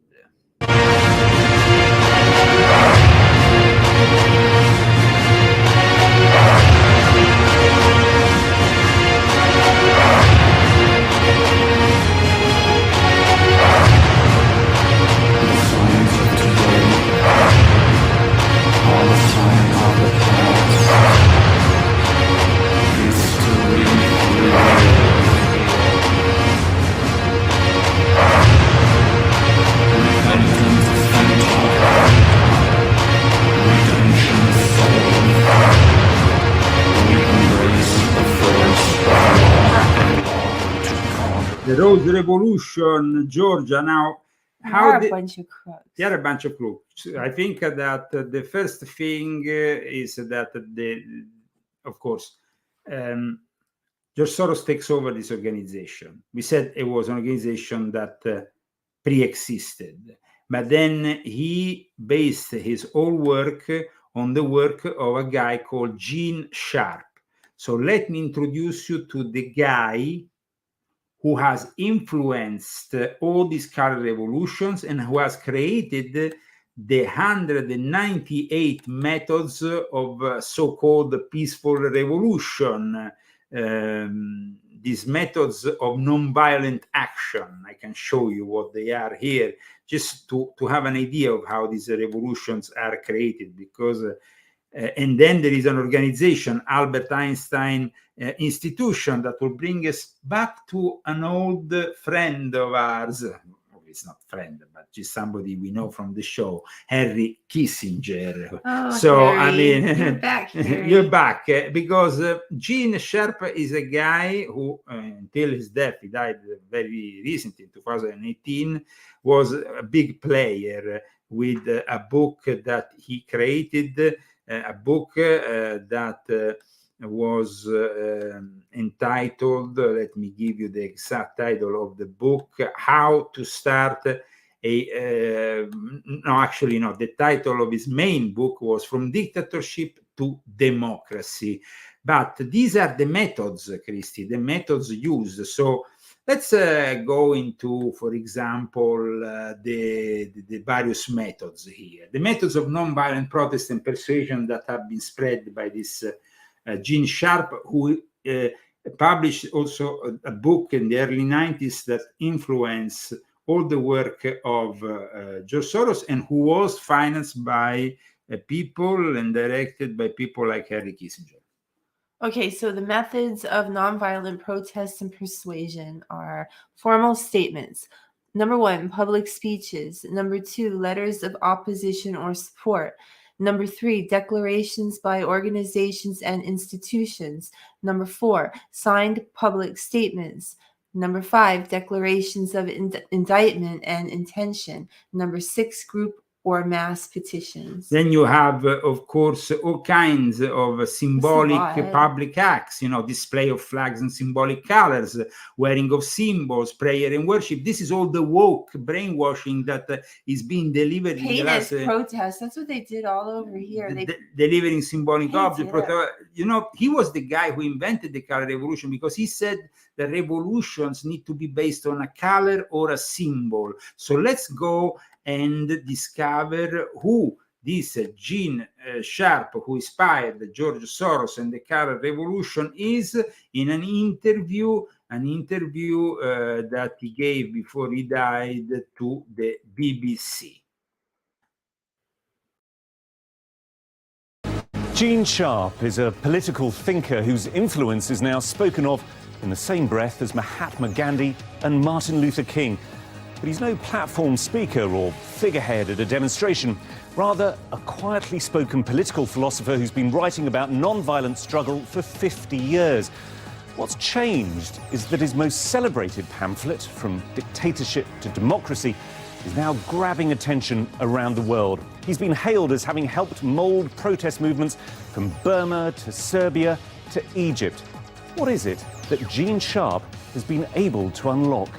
The Rose Revolution, Georgia. Now, a bunch of crooks. They are a bunch of crooks. I think that the first thing is that of course, George Soros takes over this organization. We said it was an organization that pre-existed, but then he based his whole work on the work of a guy called Gene Sharp. So let me introduce you to the guy who has influenced all these color revolutions and who has created the 198 methods of so-called peaceful revolution, these methods of nonviolent action. I can show you what they are here, just to have an idea of how these revolutions are created, because and then there is an organization, Albert Einstein Institution, that will bring us back to an old friend of ours. It's not friend, but just somebody we know from the show, Henry Kissinger. Oh, so Harry, I mean, you're back, Harry. You're back because Gene Sharp is a guy who, until his death, he died very recently, in 2018, was a big player with a book that he created. A book that was entitled, let me give you the exact title of the book, How to Start the title of his main book was From Dictatorship to Democracy. But these are the methods, Christy, the methods used. So let's go into, for example, the various methods here. The methods of nonviolent protest and persuasion that have been spread by this Gene Sharp, who published also a book in the early 90s that influenced all the work of George Soros, and who was financed by people and directed by people like Henry Kissinger. Okay, so the methods of nonviolent protest and persuasion are formal statements. Number 1, public speeches. Number 2, letters of opposition or support. Number 3, declarations by organizations and institutions. Number 4, signed public statements. Number 5, declarations of indictment and intention. Number 6, group or mass petitions. Then you have, of course, all kinds of symbolic public acts, display of flags and symbolic colors, wearing of symbols, prayer and worship. This is all the woke brainwashing that is being delivered in the last... protest. That's what they did all over here. Delivering symbolic objects. He was the guy who invented the color revolution, because he said that revolutions need to be based on a color or a symbol. So let's go and discover who this Gene Sharp, who inspired George Soros and the color revolution, is in an interview that he gave before he died to the BBC. Gene Sharp is a political thinker whose influence is now spoken of in the same breath as Mahatma Gandhi and Martin Luther King. But he's no platform speaker or figurehead at a demonstration, rather a quietly spoken political philosopher who's been writing about non-violent struggle for 50 years. What's changed is that his most celebrated pamphlet, From Dictatorship to Democracy, is now grabbing attention around the world. He's been hailed as having helped mould protest movements from Burma to Serbia to Egypt. What is it that Gene Sharp has been able to unlock?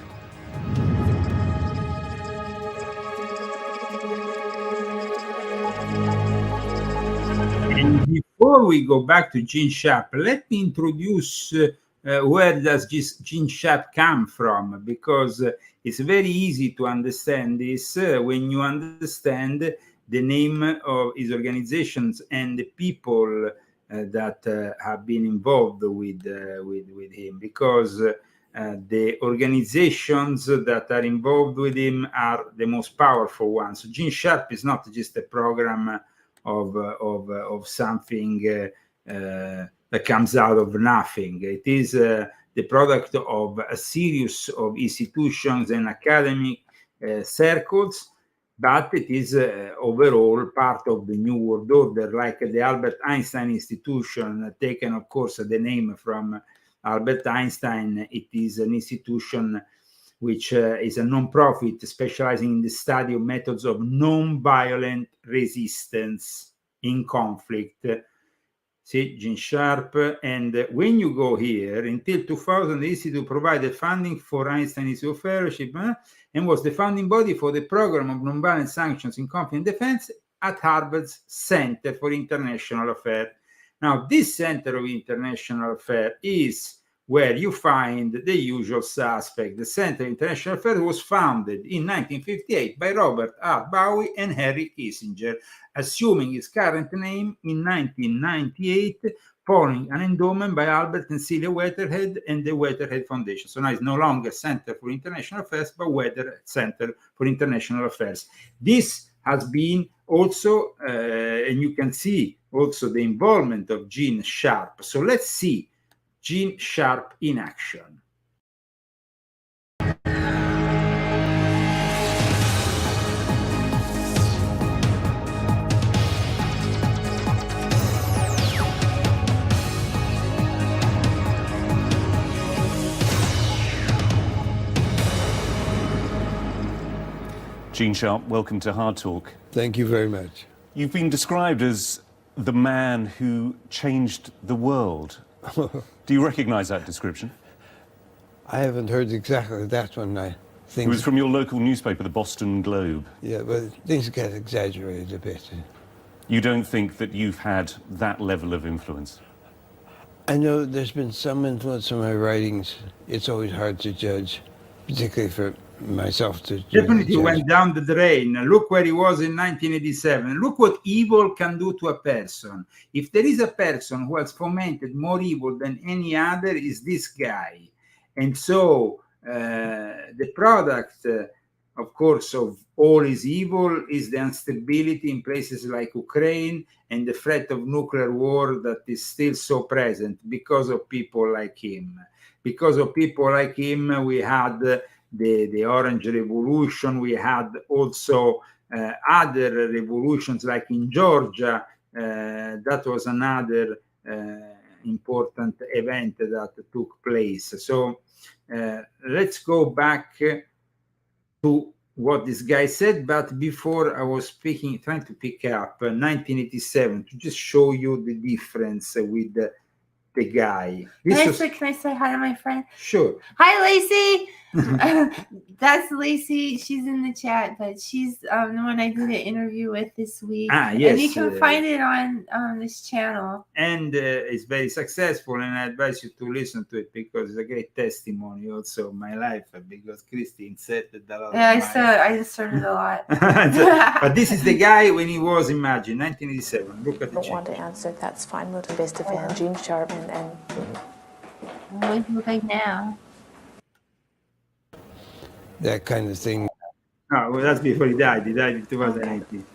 And before we go back to Gene Sharp, let me introduce where does Gene Sharp come from, because it's very easy to understand this when you understand the name of his organizations and the people that have been involved with him, because the organizations that are involved with him are the most powerful ones. So Gene Sharp is not just a program of something that comes out of nothing. It is the product of a series of institutions and academic circles, but it is overall part of the New World Order, like the Albert Einstein Institution, taken, of course, the name from Albert Einstein. It is an institution which is a non-profit specializing in the study of methods of non-violent resistance in conflict. See, Gene Sharp. And when you go here, until 2000, the Institute provided funding for Einstein Institute Fellowship and was the founding body for the program of nonviolent sanctions in conflict and defense at Harvard's Center for International Affairs. Now, this Center of International Affairs is where you find the usual suspect. The Center of International Affairs was founded in 1958 by Robert R. Bowie and Henry Kissinger, assuming its current name in 1998, following an endowment by Albert and Celia Weatherhead and the Weatherhead Foundation. So now it's no longer Center for International Affairs, but Weatherhead Center for International Affairs. This has been also, and you can see also the involvement of Gene Sharp. So let's see Gene Sharp in action. Gene Sharp, welcome to Hard Talk. Thank you very much. You've been described as the man who changed the world. Do you recognize that description? I haven't heard exactly that one. I think it was from your local newspaper, the Boston Globe. Yeah, but things get exaggerated a bit. You don't think that you've had that level of influence? I know there's been some influence on my writings. It's always hard to judge, particularly for myself to Definitely judge. went down the drain. Look where he was in 1987. Look what evil can do to a person. If there is a person who has fomented more evil than any other, is this guy. And so the product, of course, of all his evil is the instability in places like Ukraine and the threat of nuclear war that is still so present because of people like him. Because of people like him, we had the Orange Revolution. We had also other revolutions, like in Georgia. That was another important event that took place. So let's go back to what this guy said. But before, I was trying to pick up 1987 to just show you the difference with the guy. Can I say hi to my friend? Sure. Hi, Lacey. That's Lacey. She's in the chat, but she's the one I did an interview with this week. Yes. And you can find it on this channel. And it's very successful, and I advise you to listen to it because it's a great testimony also of my life, because Christy inserted a lot. Yeah, I inserted a lot. But this is the guy when he was, imagine, 1987. Look at the Don't want to answer. That's fine. We'll do best of it. Gene Sharp and what do you look like now? That kind of thing. No, well, that's before he died. He died in 2018.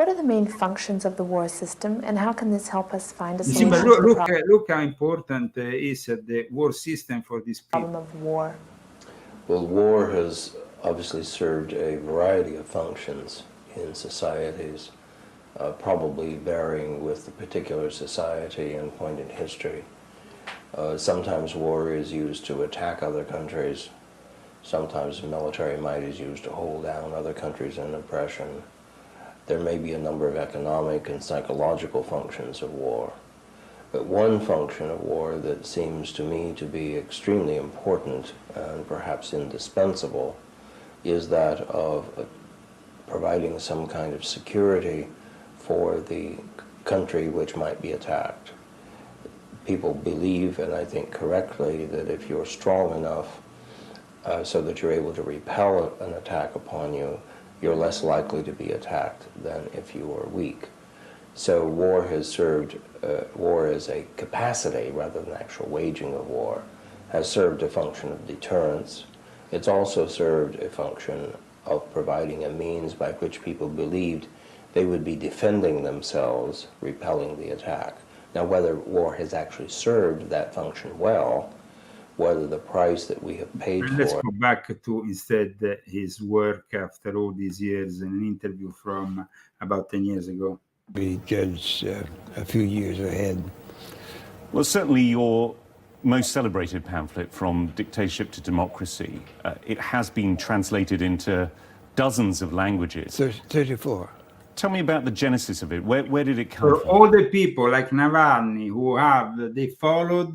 what are the main functions of the war system, and how can this help us find a You see, solution but to the problem look how important is the war system for these people. of war? Well, war has obviously served a variety of functions in societies, probably varying with the particular society and point in history. Sometimes war is used to attack other countries. Sometimes military might is used to hold down other countries in oppression. There may be a number of economic and psychological functions of war. But one function of war that seems to me to be extremely important and perhaps indispensable is that of providing some kind of security for the country which might be attacked. People believe, and I think correctly, that if you're strong enough so that you're able to repel an attack upon you, you're less likely to be attacked than if you are weak. So war has served, war as a capacity rather than actual waging of war, has served a function of deterrence. It's also served a function of providing a means by which people believed they would be defending themselves, repelling the attack. Now, whether war has actually served that function well, whether the price that we have paid Let's for... go back to instead his work after all these years in an interview from about 10 years ago. Be judged a few years ahead. Well, certainly your most celebrated pamphlet, From Dictatorship to Democracy, it has been translated into dozens of languages. 34. Tell me about the genesis of it. Where did it come For from? all the people like Navalny they followed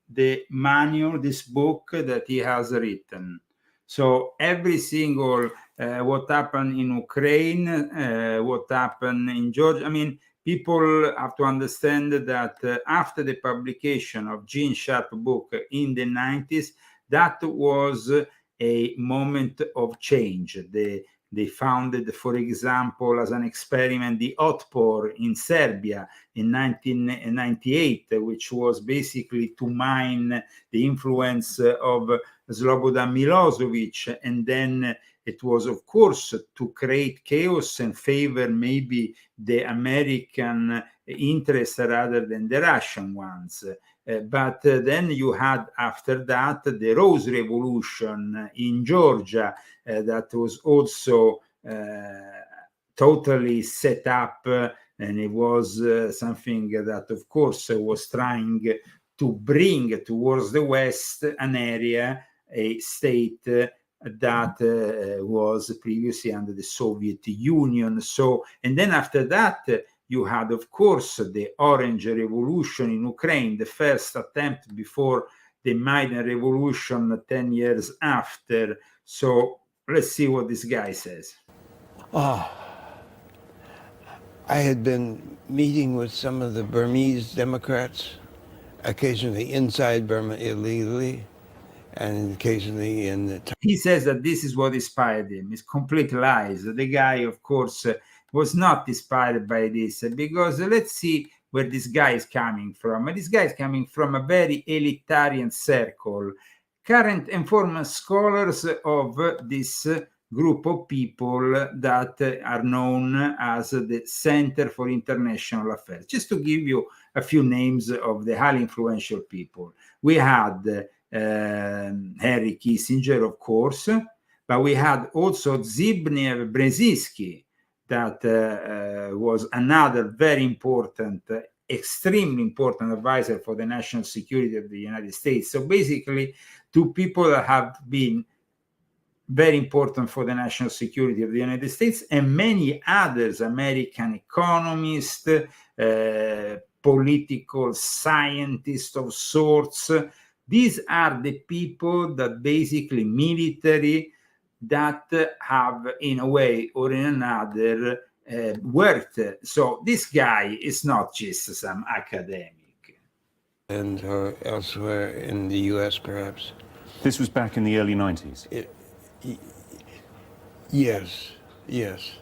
the manual, this book that he has written. So every single what happened in Ukraine, what happened in Georgia. I mean, people have to understand that after the publication of Gene Sharp book in the 90s, that was a moment of change. They founded, for example, as an experiment, the Otpor in Serbia in 1998, which was basically to mine the influence of Slobodan Milosevic. And then it was, of course, to create chaos and favor maybe the American interest rather than the Russian ones. But then you had, after that, the Rose Revolution in Georgia that was also totally set up, and it was something that, of course, was trying to bring towards the West an area, a state that was previously under the Soviet Union. So, and then after that, you had, of course, the Orange Revolution in Ukraine, the first attempt before the Maidan Revolution 10 years after. So let's see what this guy says. I had been meeting with some of the Burmese Democrats, occasionally inside Burma illegally, and occasionally in the... He says that this is what inspired him. It's complete lies. The guy, of course, was not inspired by this, because let's see where this guy is coming from. This guy is coming from a very elitarian circle. Current and former scholars of this group of people that are known as the Center for International Affairs. Just to give you a few names of the highly influential people. We had Henry Kissinger, of course, but we had also Zbigniew Brzezinski, that was another very important, extremely important advisor for the national security of the United States. So basically, two people that have been very important for the national security of the United States, and many others, American economists, political scientists of sorts. These are the people that basically military that have, in a way or in another, worked. So this guy is not just some academic. And elsewhere in the U.S., perhaps. This was back in the early 90s? Yes, yes.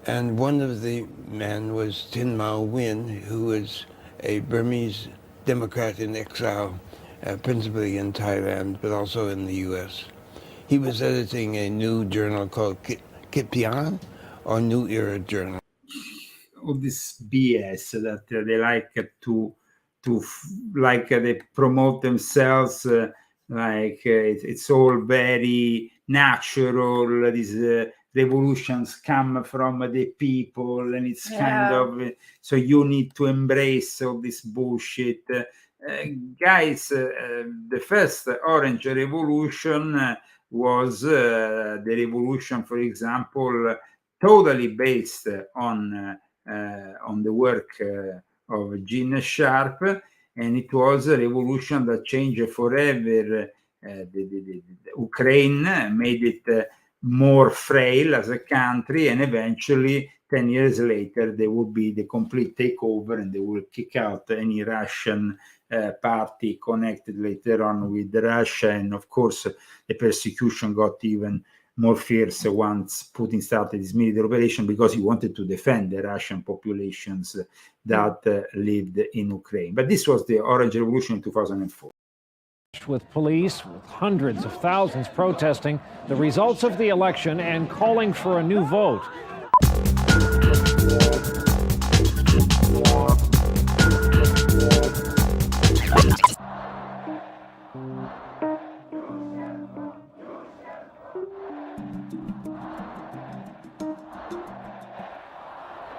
And one of the men was Tin Mao Win, who was a Burmese Democrat in exile, principally in Thailand, but also in the U.S. He was editing a new journal called Kipian, or New Era Journal. All this BS that they like to they promote themselves like it's all very natural. These revolutions come from the people, and it's kind of so you need to embrace all this bullshit. guys, the first Orange Revolution was the revolution, for example, totally based on the work of Gene Sharp, and it was a revolution that changed forever the Ukraine, made it more frail as a country, and eventually 10 years later there will be the complete takeover, and they will kick out any Russian party connected later on with Russia. And of course the persecution got even more fierce once Putin started his military operation, because he wanted to defend the Russian populations that lived in Ukraine. But this was the Orange Revolution in 2004. With police, with hundreds of thousands protesting the results of the election and calling for a new vote.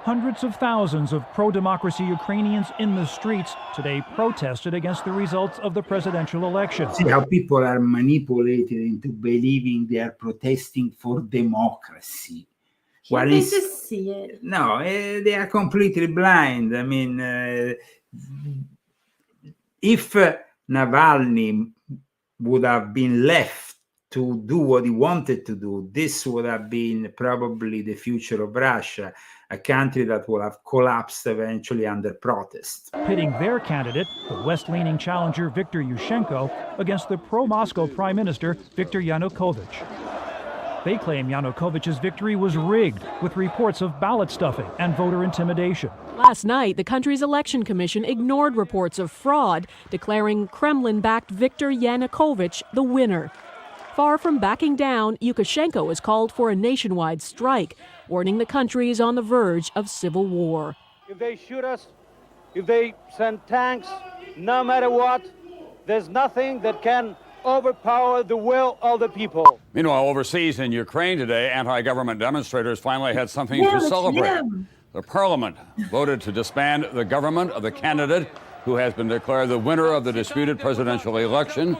Hundreds of thousands of pro-democracy Ukrainians in the streets today protested against the results of the presidential election. See how people are manipulated into believing they are protesting for democracy. Can't they just see it? No, they are completely blind. I mean, if Navalny would have been left to do what he wanted to do, this would have been probably the future of Russia, a country that will have collapsed eventually under protest. Pitting their candidate, the West-leaning challenger Viktor Yushchenko, against the pro-Moscow Prime Minister Viktor Yanukovych. They claim Yanukovych's victory was rigged, with reports of ballot stuffing and voter intimidation. Last night, the country's election commission ignored reports of fraud, declaring Kremlin-backed Viktor Yanukovych the winner. Far from backing down, Yushchenko has called for a nationwide strike, warning the country is on the verge of civil war. If they shoot us, if they send tanks, no matter what, there's nothing that can overpower the will of the people. Meanwhile, overseas in Ukraine today, anti-government demonstrators finally had something to celebrate. The parliament voted to disband the government of the candidate who has been declared the winner of the disputed presidential election.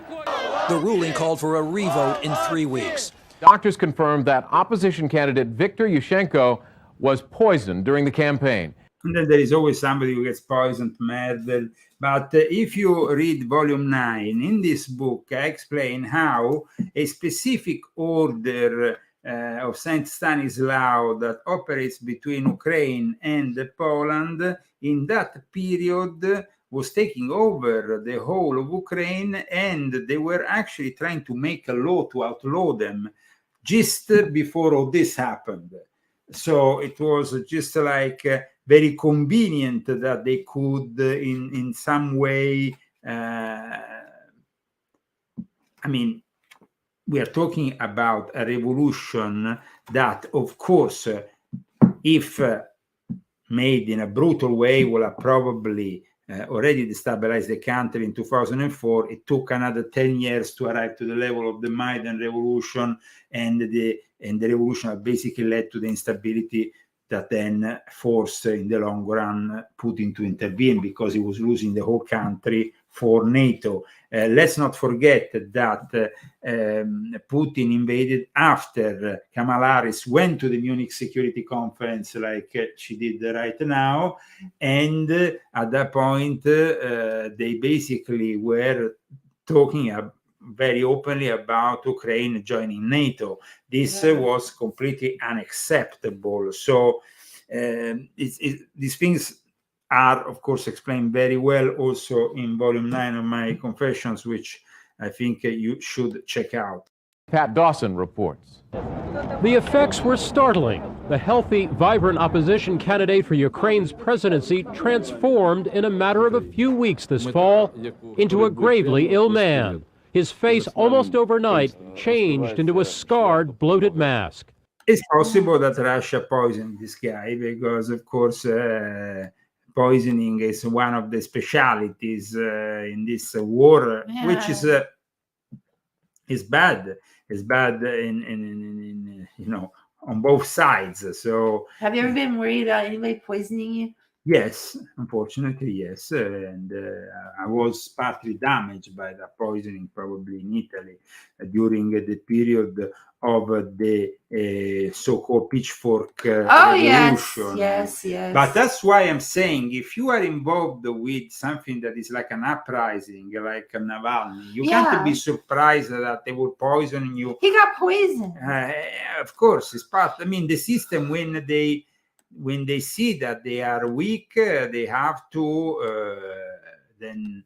The ruling called for a revote in 3 weeks. Doctors confirmed that opposition candidate Viktor Yushchenko was poisoned during the campaign. And then there is always somebody who gets poisoned, murdered. But if you read volume 9, in this book, I explain how a specific order of Saint Stanislaw that operates between Ukraine and Poland in that period was taking over the whole of Ukraine, and they were actually trying to make a law to outlaw them just before all this happened. So it was just like very convenient that they could in some way, I mean, we are talking about a revolution that, of course, if made in a brutal way, will have probably already destabilized the country in 2004. It took another 10 years to arrive to the level of the Maidan Revolution, and the revolution that basically led to the instability that then forced, in the long run, Putin to intervene, because he was losing the whole country for NATO. Let's not forget that Putin invaded after Kamala Harris went to the Munich Security Conference, like she did right now, and at that point they basically were talking very openly about Ukraine joining NATO. This was completely unacceptable. So these things are, of course, explained very well also in volume 9 of my Confessions, which I think you should check out. Pat Dawson reports. The effects were startling. The healthy, vibrant opposition candidate for Ukraine's presidency transformed in a matter of a few weeks this fall into a gravely ill man. His face almost overnight changed into a scarred, bloated mask. It's possible that Russia poisoned this guy because, of course, poisoning is one of the specialities in this war, which is bad. It's bad in on both sides. So have you ever been worried about anybody poisoning you? Yes, unfortunately, yes. And I was partly damaged by the poisoning, probably in Italy, during the period of the so-called pitchfork revolution. yes. But that's why I'm saying, if you are involved with something that is like an uprising, like Navalny, you can't be surprised that they will poison you. He got poisoned. Of course, it's part. I mean, the system, when they see that they are weak, they have to then.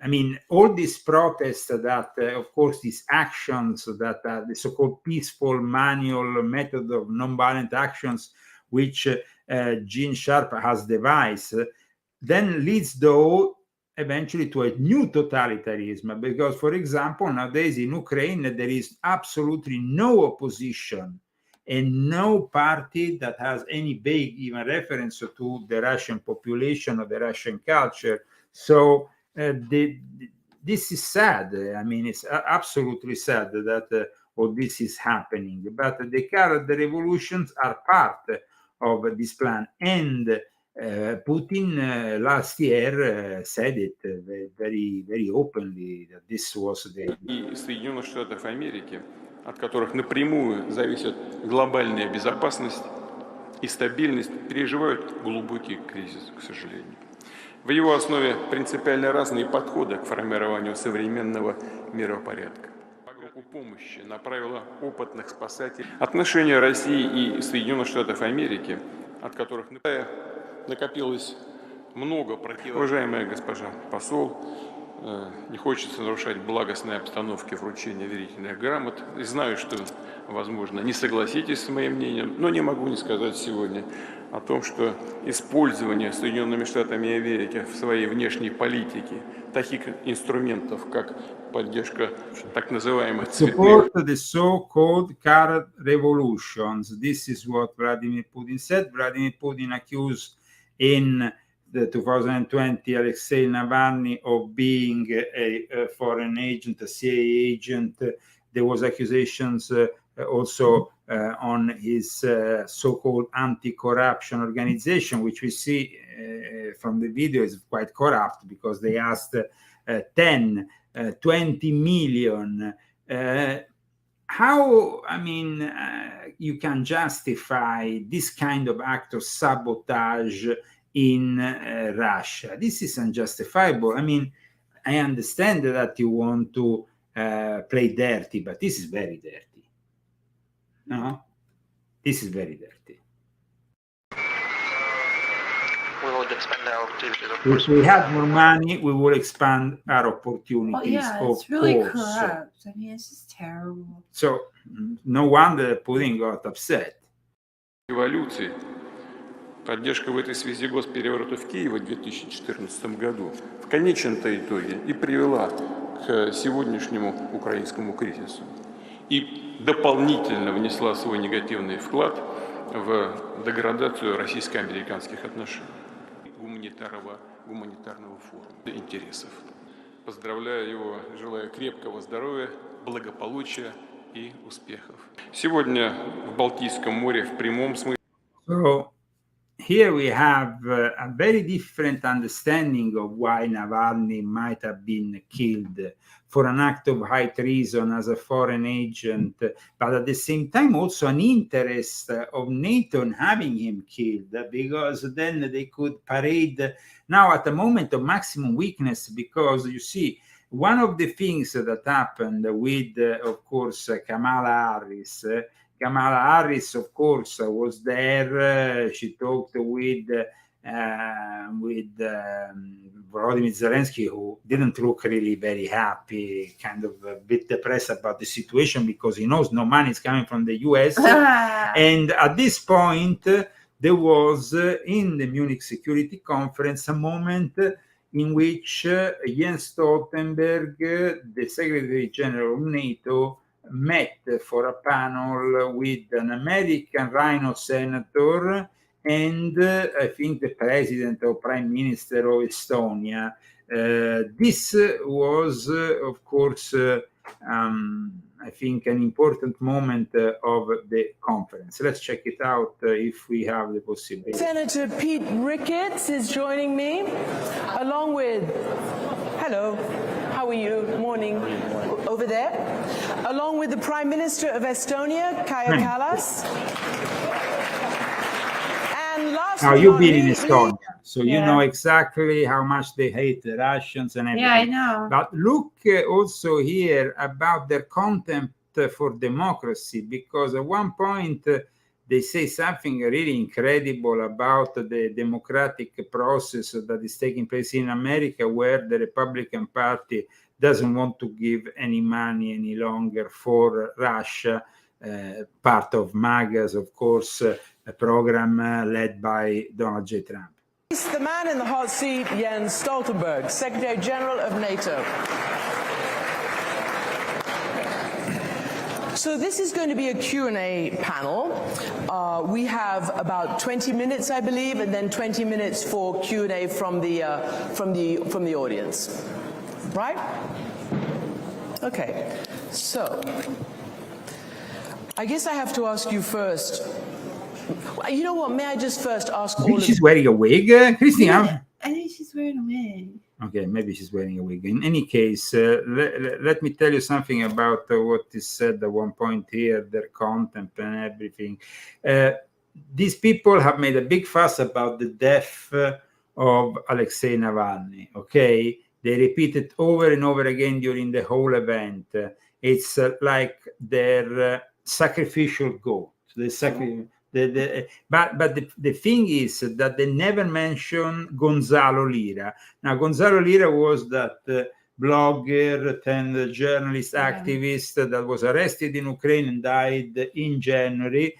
I mean, all these protests that, of course, these actions that are the so-called peaceful manual method of nonviolent actions, which Gene Sharp has devised, then leads, though, eventually to a new totalitarianism. Because, for example, nowadays in Ukraine, there is absolutely no opposition and no party that has any vague even reference to the Russian population or the Russian culture. So this is sad. I mean, it's absolutely sad that all this is happening. But the current revolutions are part of this plan. And Putin last year said it very, very openly that this was the. И Соединенных Штатов Америки, от которых напрямую зависит глобальная безопасность и стабильность, переживают глубокий кризис, к сожалению. В его основе принципиально разные подходы к формированию современного миропорядка. Группу помощи направила опытных спасателей. Отношения России и Соединенных Штатов Америки, от которых накопилось много противоречий. Уважаемая госпожа посол, не хочется нарушать благостной обстановки вручения верительных грамот. И знаю, что, возможно, не согласитесь с моим мнением, но не могу не сказать сегодня о том, что использование Соединенными Штатами Америки в своей внешней политике таких инструментов, как поддержка так называемых цветных... Support the so-called current revolutions. This is what Vladimir Putin said. Vladimir Putin accused in the 2020 Alexei Navalny of being a foreign agent, a CIA agent. There was accusations also on his so-called anti-corruption organization, which we see from the video is quite corrupt because they asked 10, 20 million. How, I mean, you can justify this kind of act of sabotage in Russia? This is unjustifiable. I mean, I understand that you want to play dirty, but this is very dirty. No, this is very dirty. We will expand our activities. If we had more money, we will expand our opportunities. It's really corrupt. I mean, it's just terrible. So, no wonder Putin got upset. Революции. Поддержка в этой связи госпереворота в Киеве в 2014 году в конечном-то итоге и привела к сегодняшнему украинскому кризису. И дополнительно внесла свой негативный вклад в деградацию российско-американских отношений, гуманитарного форума интересов. Поздравляю его, желаю крепкого здоровья, благополучия и успехов. Сегодня в Балтийском море в прямом смысле. Here we have a very different understanding of why Navalny might have been killed for an act of high treason as a foreign agent, but at the same time also an interest of NATO in having him killed, because then they could parade now at a moment of maximum weakness, because you see, one of the things that happened with, of course, Kamala Harris, of course, was there. She talked with Volodymyr Zelensky, who didn't look really very happy, kind of a bit depressed about the situation because he knows no money is coming from the US. And at this point, there was in the Munich Security Conference a moment in which Jens Stoltenberg, the Secretary General of NATO, met for a panel with an American Rhino senator and I think the president or prime minister of Estonia. This was, of course, I think, an important moment of the conference. Let's check it out if we have the possibility. Senator Pete Ricketts is joining me, along with, hello, how are you? Morning, over there. Along with the Prime Minister of Estonia, Kaja Kallas. And last Now, you've been in Estonia, so Yeah. you know exactly how much they hate the Russians and everything. Yeah, I know. But look also here about their contempt for democracy, because at one point they say something really incredible about the democratic process that is taking place in America, where the Republican Party doesn't want to give any money any longer for Russia, part of MAGA's, of course, a program led by Donald J. Trump. the man in the hot seat, Jens Stoltenberg, Secretary General of NATO. So this is going to be a Q&A panel. We have about 20 minutes, I believe, and then 20 minutes for Q&A from the audience. Right? Okay. So I guess I have to ask you first. You know what? May I just first ask I all think of she's wearing a wig, Christina. I think she's wearing a wig. Okay, maybe she's wearing a wig. In any case, let me tell you something about what is said at one point here, their contempt and everything. These people have made a big fuss about the death of Alexei Navalny, okay? They repeat it over and over again during the whole event. It's like their sacrificial goat. But the thing is that they never mention Gonzalo Lira. Now, Gonzalo Lira was that blogger and journalist activist that was arrested in Ukraine and died in January.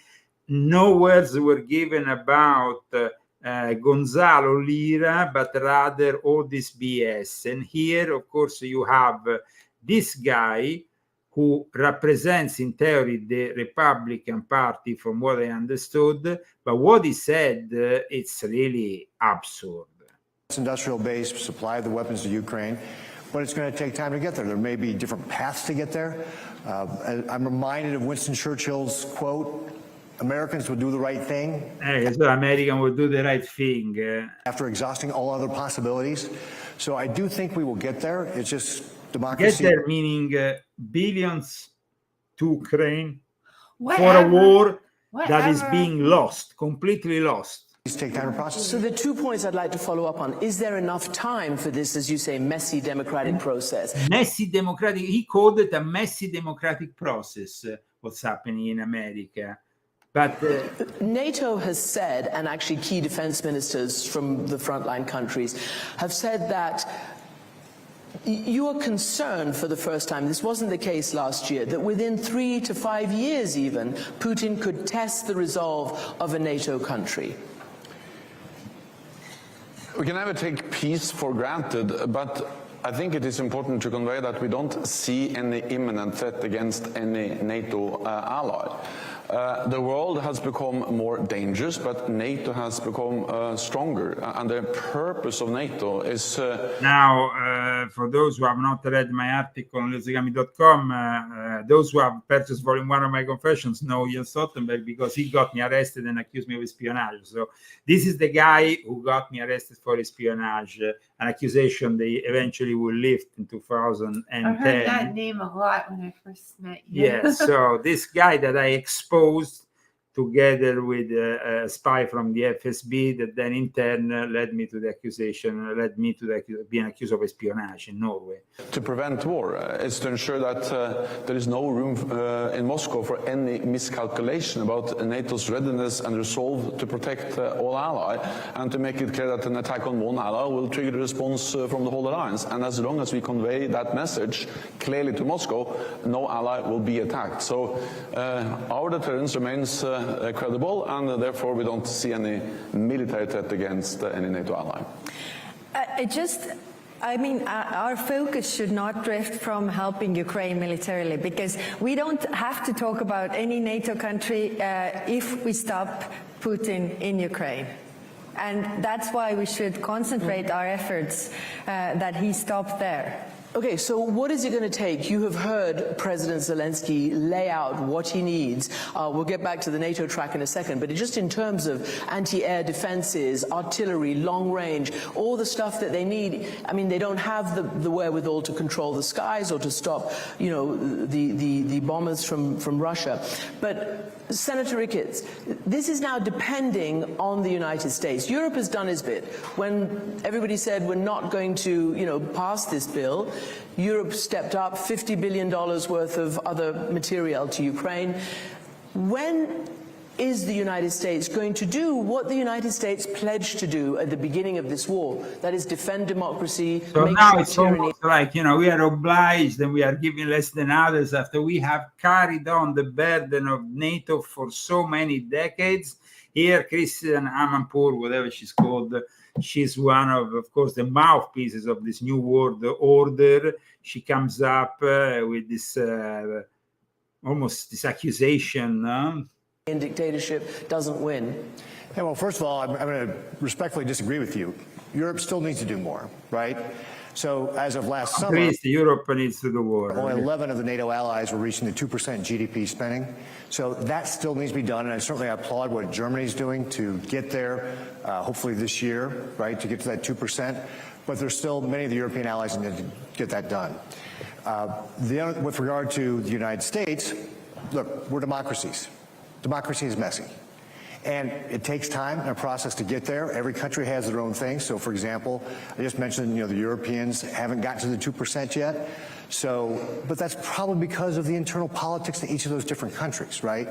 No words were given about Gonzalo Lira, but rather all this BS. And here, of course, you have this guy who represents, in theory, the Republican Party, from what I understood. But what he said, it's really absurd. It's industrial base, supply the weapons to Ukraine, but it's going to take time to get there. There may be different paths to get there. I'm reminded of Winston Churchill's quote, Americans will do the right thing. So American will do the right thing. After exhausting all other possibilities. So I do think we will get there. It's just democracy. Get there meaning billions to Ukraine Whatever. for a war that is Whatever. being lost, completely lost. Take time to process. So the 2 points I'd like to follow up on. Is there enough time for this, as you say, messy democratic process? Messy democratic, he called it a messy democratic process, what's happening in America. But NATO has said, and actually key defense ministers from the frontline countries have said that you are concerned for the first time, this wasn't the case last year, that within 3 to 5 years even, Putin could test the resolve of a NATO country. We can never take peace for granted, but I think it is important to convey that we don't see any imminent threat against any NATO ally. The world has become more dangerous, but NATO has become stronger, and the purpose of NATO is... Now, for those who have not read my article on Zagami.com, those who have purchased volume 1 of my confessions know Jens Stoltenberg, because he got me arrested and accused me of espionage. So this is the guy who got me arrested for espionage, an accusation they eventually will lift in 2010. I heard that name a lot when I first met you. Yes, so this guy that I exposed together with a spy from the FSB that then in turn led me to the accusation, being accused of espionage in Norway. To prevent war, is to ensure that there is no room in Moscow for any miscalculation about NATO's readiness and resolve to protect all allies, and to make it clear that an attack on one ally will trigger a response from the whole alliance. And as long as we convey that message clearly to Moscow, no ally will be attacked. So our deterrence remains credible, and therefore we don't see any military threat against any NATO ally. I mean, our focus should not drift from helping Ukraine militarily, because we don't have to talk about any NATO country if we stop Putin in Ukraine. And that's why we should concentrate our efforts that he stopped there. Okay, so what is it going to take? You have heard President Zelensky lay out what he needs. We'll get back to the NATO track in a second, but just in terms of anti-air defenses, artillery, long range, all the stuff that they need, I mean, they don't have the wherewithal to control the skies or to stop, you know, the bombers from Russia. But Senator Ricketts, this is now depending on the United States. Europe has done its bit. When everybody said we're not going to, you know, pass this bill, Europe stepped up $50 billion worth of other material to Ukraine. When is the United States going to do what the United States pledged to do at the beginning of this war? That is, defend democracy. So make now sure it's tyranny. almost like, you know, we are obliged and we are giving less than others after we have carried on the burden of NATO for so many decades. Here, Christian Amanpour, whatever she's called, she's one of course, the mouthpieces of this new world order. She comes up with this almost this accusation. And dictatorship doesn't win. Yeah, well, first of all, I'm going to respectfully disagree with you. Europe still needs to do more, right? So as of last summer, At least Europe needs to do more. Only 11 of the NATO allies were reaching the 2% GDP spending. So that still needs to be done, and I certainly applaud what Germany's doing to get there, hopefully this year, right, to get to that 2%. But there's still many of the European allies that need to get that done. With regard to the United States, look, we're democracies. Democracy is messy. And it takes time and a process to get there. Every country has their own thing. So, for example, I just mentioned, you know, the Europeans haven't gotten to the 2% yet. So, but that's probably because of the internal politics in each of those different countries, right?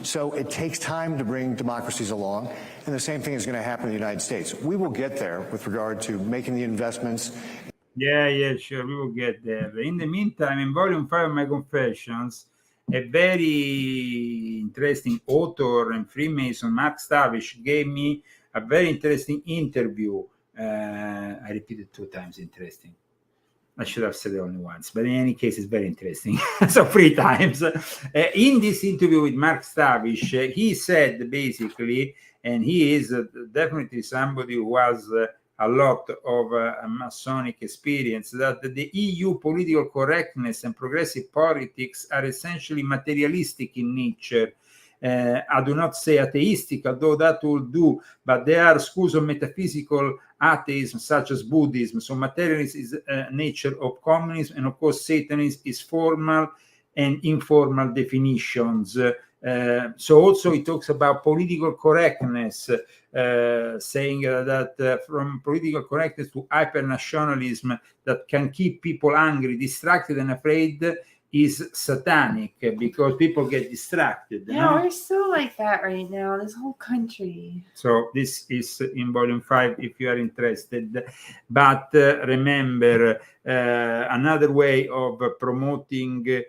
So it takes time to bring democracies along. And the same thing is going to happen in the United States. We will get there with regard to making the investments. Yeah, sure, we will get there. In the meantime, in Volume 5 of my Confessions, a very interesting author and Freemason, Mark Stavish, gave me a very interesting interview. I repeated 2 times interesting. I should have said it only once, but in any case, it's very interesting. So 3 times. In this interview with Mark Stavish, he said basically, and he is definitely somebody who has a lot of Masonic experience, that the EU political correctness and progressive politics are essentially materialistic in nature. I do not say atheistic, although that will do, but there are schools of metaphysical atheism, such as Buddhism. So materialism is nature of communism, and of course Satanism is formal and informal definitions. So also he talks about political correctness, saying that from political correctness to hyper-nationalism that can keep people angry, distracted, and afraid is satanic, because people get distracted. Yeah, we're so like that right now, this whole country. So this is in Volume 5 if you are interested. But remember, another way of promoting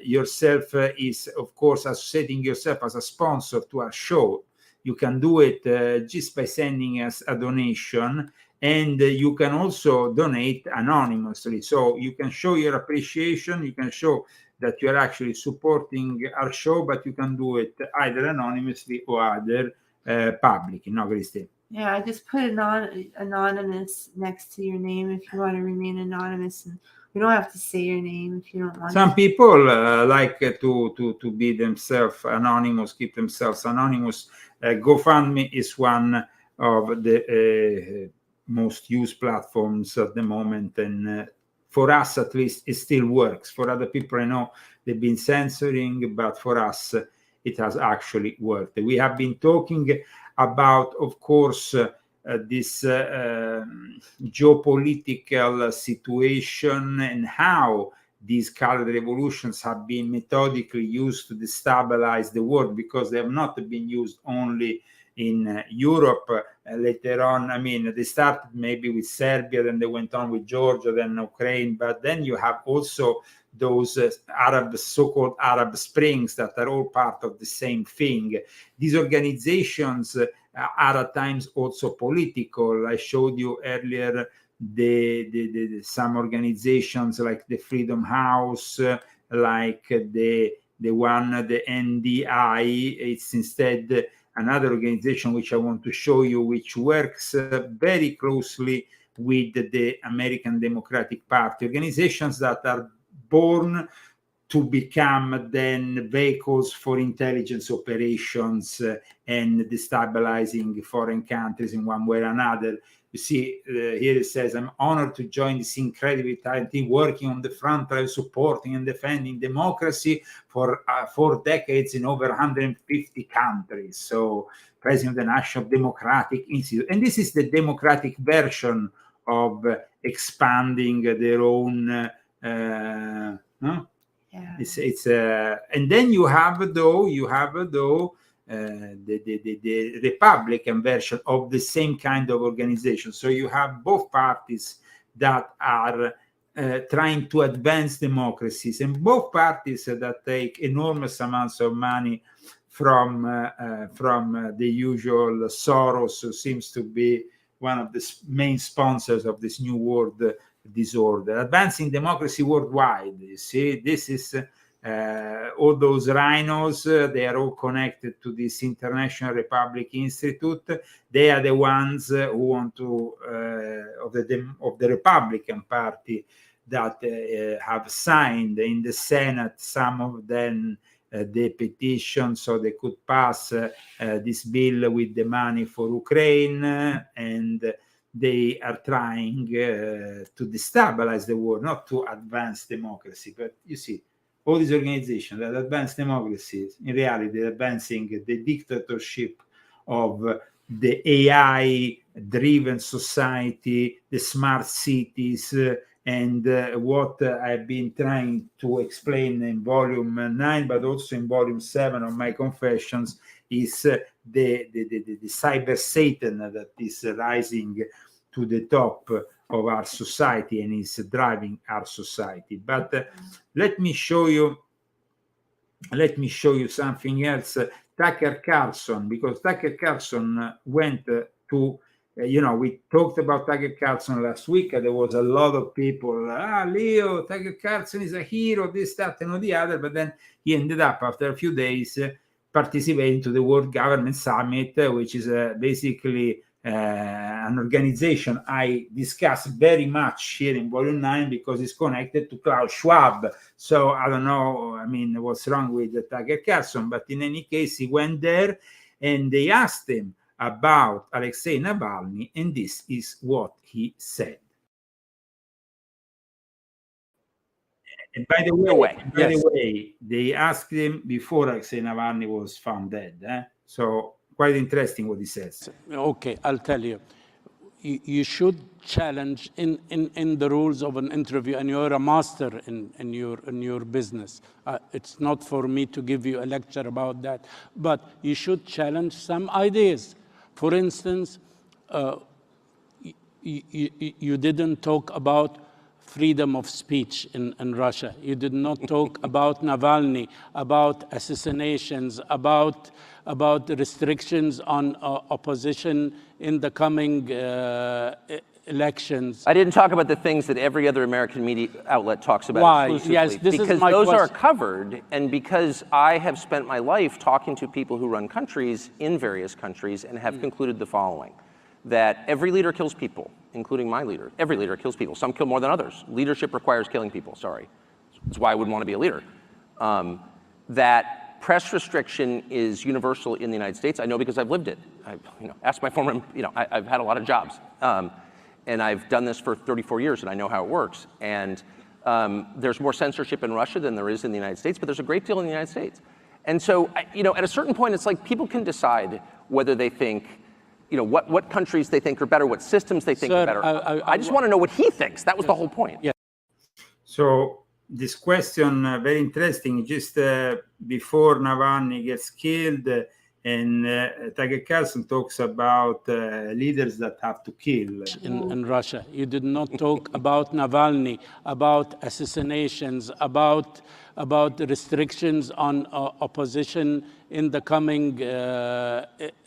yourself is, of course, associating yourself as a sponsor to our show. You can do it just by sending us a donation, and you can also donate anonymously. So you can show your appreciation, you can show that you are actually supporting our show, but you can do it either anonymously or either public. No, Christine? Yeah, I just put anonymous next to your name if you want to remain anonymous, and you don't have to say your name if you don't want. Some people like to be themselves anonymous, keep themselves anonymous. GoFundMe is one of the most used platforms at the moment, and for us at least it still works. For other people I know they've been censoring, but for us it has actually worked. We have been talking about, of course, this geopolitical situation and how these colored revolutions have been methodically used to destabilize the world, because they have not been used only in Europe. Later on, I mean, they started maybe with Serbia, then they went on with Georgia, then Ukraine, but then you have also those so-called Arab Springs that are all part of the same thing. These organizations are at times also political. I showed you earlier the some organizations like the Freedom House, like the NDI. It's instead another organization which I want to show you, which works very closely with the American Democratic Party, organizations that are born to become then vehicles for intelligence operations and destabilizing foreign countries in one way or another. You see, here it says, I'm honored to join this incredibly talented team working on the front line, supporting and defending democracy for 4 decades in over 150 countries. So, President of the National Democratic Institute. And this is the democratic version of expanding their own, no? Yeah. And then you have the Republican version of the same kind of organization. So you have both parties that are trying to advance democracies, and both parties that take enormous amounts of money from the usual Soros, who seems to be one of the main sponsors of this new world disorder. Advancing democracy worldwide. You see, this is all those rhinos, they are all connected to this International Republic Institute. They are the ones who want to, of the Republican Party, that have signed in the Senate, some of them, the petition so they could pass this bill with the money for Ukraine, and they are trying to destabilize the world, not to advance democracy. But you see, all these organizations that advance democracies, in reality, they're advancing the dictatorship of the AI-driven society, the smart cities, and what I've been trying to explain in volume 9, but also in volume 7 of my confessions, is the cyber Satan that is rising to the top of our society and is driving our society. But let me show you something else. Tucker Carlson, because Tucker Carlson went to, we talked about Tucker Carlson last week. There was a lot of people, Leo, Tucker Carlson is a hero, this, that, and the other. But then he ended up, after a few days, participating to the World Government Summit, which is basically an organization I discuss very much here in Volume 9 because it's connected to Klaus Schwab. So I don't know, what's wrong with Tucker Carlson, but in any case, he went there and they asked him about Alexei Navalny, and this is what he said. And by the way, they asked him before Alexei Navalny was found dead. So quite interesting what he says. Okay, I'll tell you. You should challenge in the rules of an interview, and you're a master in your business. It's not for me to give you a lecture about that, but you should challenge some ideas. For instance, you didn't talk about freedom of speech in Russia. You did not talk about Navalny, about assassinations, about restrictions on opposition in the coming elections. I didn't talk about the things that every other American media outlet talks about. Why? Exclusively. Yes, this because is my those question. are covered, and because I have spent my life talking to people who run countries in various countries and have concluded the following: that every leader kills people, including my leader. Every leader kills people. Some kill more than others. Leadership requires killing people. Sorry, that's why I wouldn't want to be a leader. That press restriction is universal in the United States. I know because I've lived it. Ask my former. I've had a lot of jobs. And I've done this for 34 years, and I know how it works. And there's more censorship in Russia than there is in the United States, but there's a great deal in the United States. And so, at a certain point, it's like people can decide whether they think, what countries they think are better, what systems they think are better. I just want to know what he thinks. That was the whole point. Yeah. So this question, very interesting. Just before Navalny gets killed, and Tucker Carlson talks about leaders that have to kill. In Russia, you did not talk about Navalny, about assassinations, about restrictions on opposition in the coming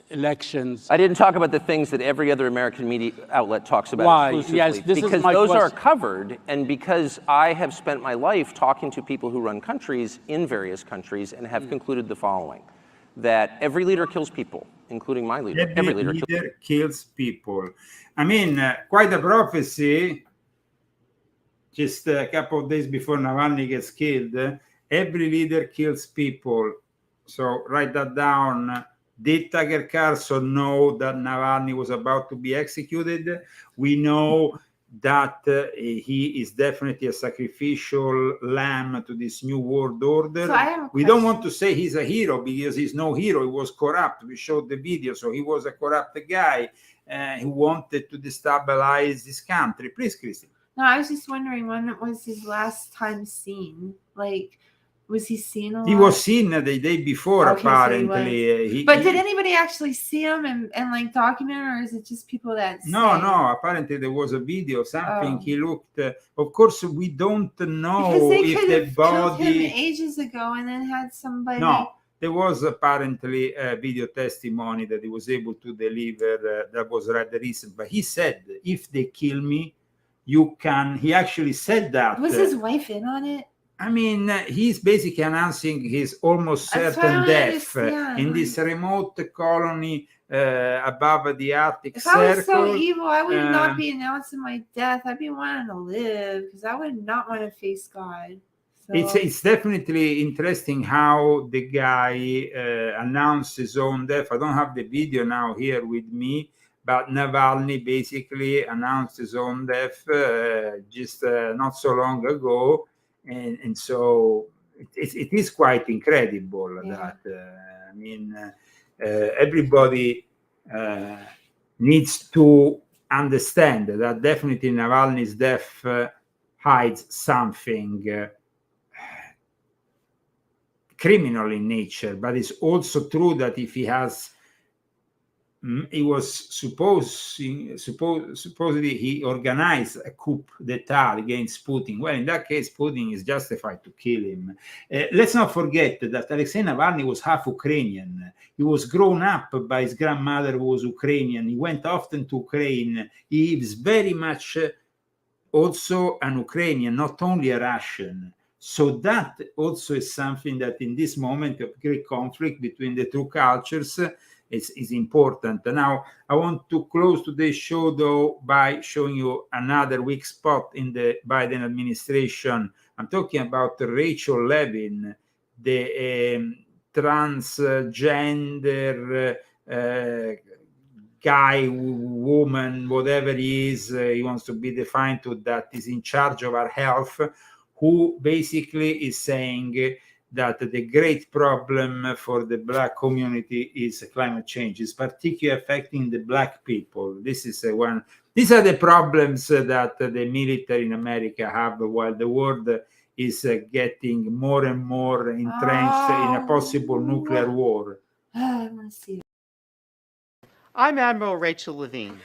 elections. I didn't talk about the things that every other American media outlet talks about. Why? Exclusively. Yes, this because is my those question. are covered, and because I have spent my life talking to people who run countries in various countries and have concluded the following: that every leader kills people, including my leader. Every leader kills people. I mean, quite a prophecy. Just a couple of days before Navalny gets killed, every leader kills people. So write that down. Did Tucker Carlson know that Navalny was about to be executed? We know that he is definitely a sacrificial lamb to this new world order. So we don't want to say he's a hero because he's no hero. He was corrupt. We showed the video. So he was a corrupt guy who wanted to destabilize this country. Please, Christy. No, I was just wondering when was his last time seen? Like, was he seen a lot? He was seen the day before, Okay, apparently. But did anybody actually see him and like document, or is it just people that say? No, apparently there was a video, something. He looked, of course, we don't know because they if could the have body. killed him ages ago and then had somebody. No, there was apparently a video testimony that he was able to deliver that was rather recent. But he said, if they kill me, you can. He actually said that. Was his wife in on it? I mean, he's basically announcing his almost certain death in this remote colony above the Arctic Circle. If I was so evil, I would not be announcing my death. I'd be wanting to live because I would not want to face God. So. It's definitely interesting how the guy announced his own death. I don't have the video now here with me, but Navalny basically announced his own death just not so long ago. And so it is quite incredible that, I mean, everybody needs to understand that definitely Navalny's death hides something criminal in nature, but it's also true that if he has, he was supposedly he organized a coup d'etat against Putin. Well, in that case, Putin is justified to kill him. Let's not forget that Alexei Navalny was half Ukrainian. He was grown up by his grandmother who was Ukrainian. He went often to Ukraine. He is very much also an Ukrainian, not only a Russian. So that also is something that in this moment of great conflict between the two cultures is important. Now, I want to close today's show, though, by showing you another weak spot in the Biden administration. I'm talking about Rachel Levin, the transgender guy, woman, whatever he is, he wants to be defined to, that is in charge of our health, who basically is saying that the great problem for the Black community is climate change. It's particularly affecting the Black people. This is one. These are the problems that the military in America have, while the world is getting more and more entrenched in a possible nuclear war. I want to see it. I'm Admiral Rachel Levine.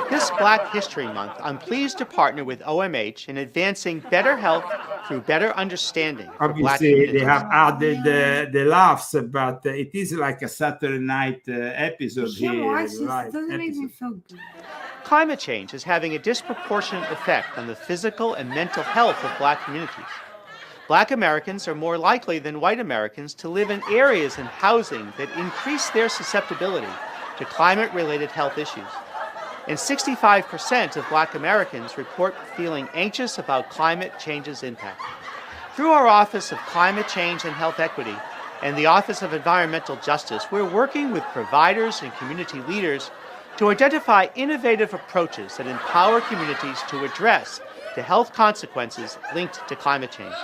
This Black History Month, I'm pleased to partner with OMH in advancing better health through better understanding for Black Obviously, communities. they have added the laughs, but it is like a Saturday night episode here. Watch this. It live doesn't make me episode. feel good. Climate change is having a disproportionate effect on the physical and mental health of Black communities. Black Americans are more likely than white Americans to live in areas and housing that increase their susceptibility to climate-related health issues. And 65% of Black Americans report feeling anxious about climate change's impact. Through our Office of Climate Change and Health Equity and the Office of Environmental Justice, we're working with providers and community leaders to identify innovative approaches that empower communities to address the health consequences linked to climate change.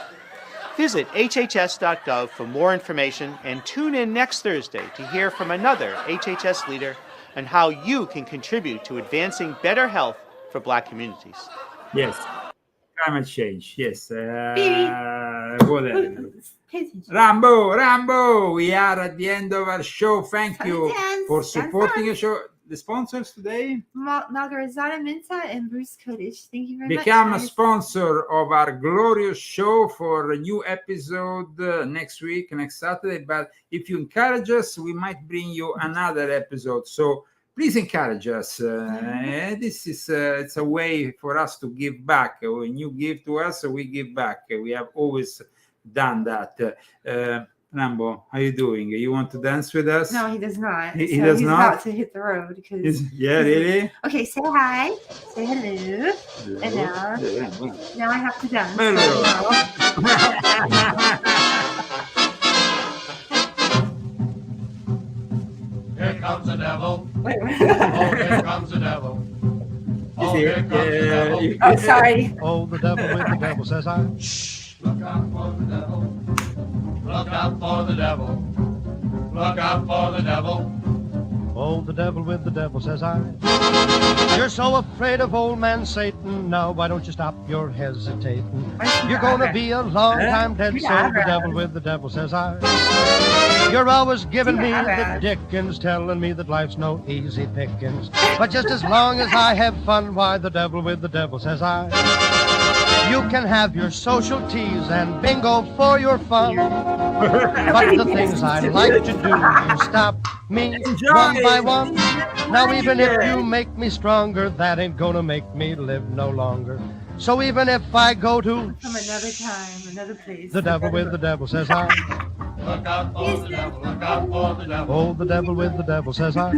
Visit hhs.gov for more information and tune in next Thursday to hear from another HHS leader on how you can contribute to advancing better health for Black communities. Yes, climate change. Yes, whatever. Rambo, we are at the end of our show. Thank you for supporting the show. The sponsors today? Margarizada Minta and Bruce Kodish. Thank you very much. Become a guys. sponsor of our glorious show for a new episode next week, next Saturday. But if you encourage us, we might bring you another episode. So please encourage us. This is it's a way for us to give back. When you give to us, we give back. We have always done that. Rambo, how you doing? You want to dance with us? No, he does not. He So does he's not? about to hit the road because. Yeah, really? Okay, say hi. Say hello. And now I have to dance. Here comes the devil. Wait, Oh, here comes the devil. Oh, here comes the devil. Oh, sorry. Oh, the devil with the devil says I. Shh, look out for the devil. Look out for the devil. Look out for the devil. Oh, the devil with the devil says I. You're so afraid of old man Satan. Now, why don't you stop your hesitating? You're gonna be a long time dead, so the devil with the devil says I. You're always giving me the dickens, telling me that life's no easy pickings. But just as long as I have fun, why, the devil with the devil says I. You can have your social teas and bingo for your fun. But the things I like to do, you stop me one by one. Now even if you make me stronger, that ain't gonna make me live no longer. So even if I go to From another time, another place. the devil with the devil says I. Look out for the devil, look out for the devil. Oh, the devil with the devil says I.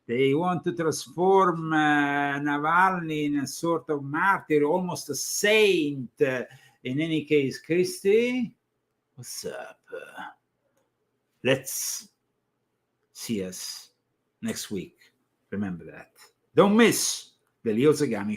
They want to transform Navalny in a sort of martyr, almost a saint. In any case, Christy, what's up? Let's see us next week. Remember that. Don't miss the Leo Zagami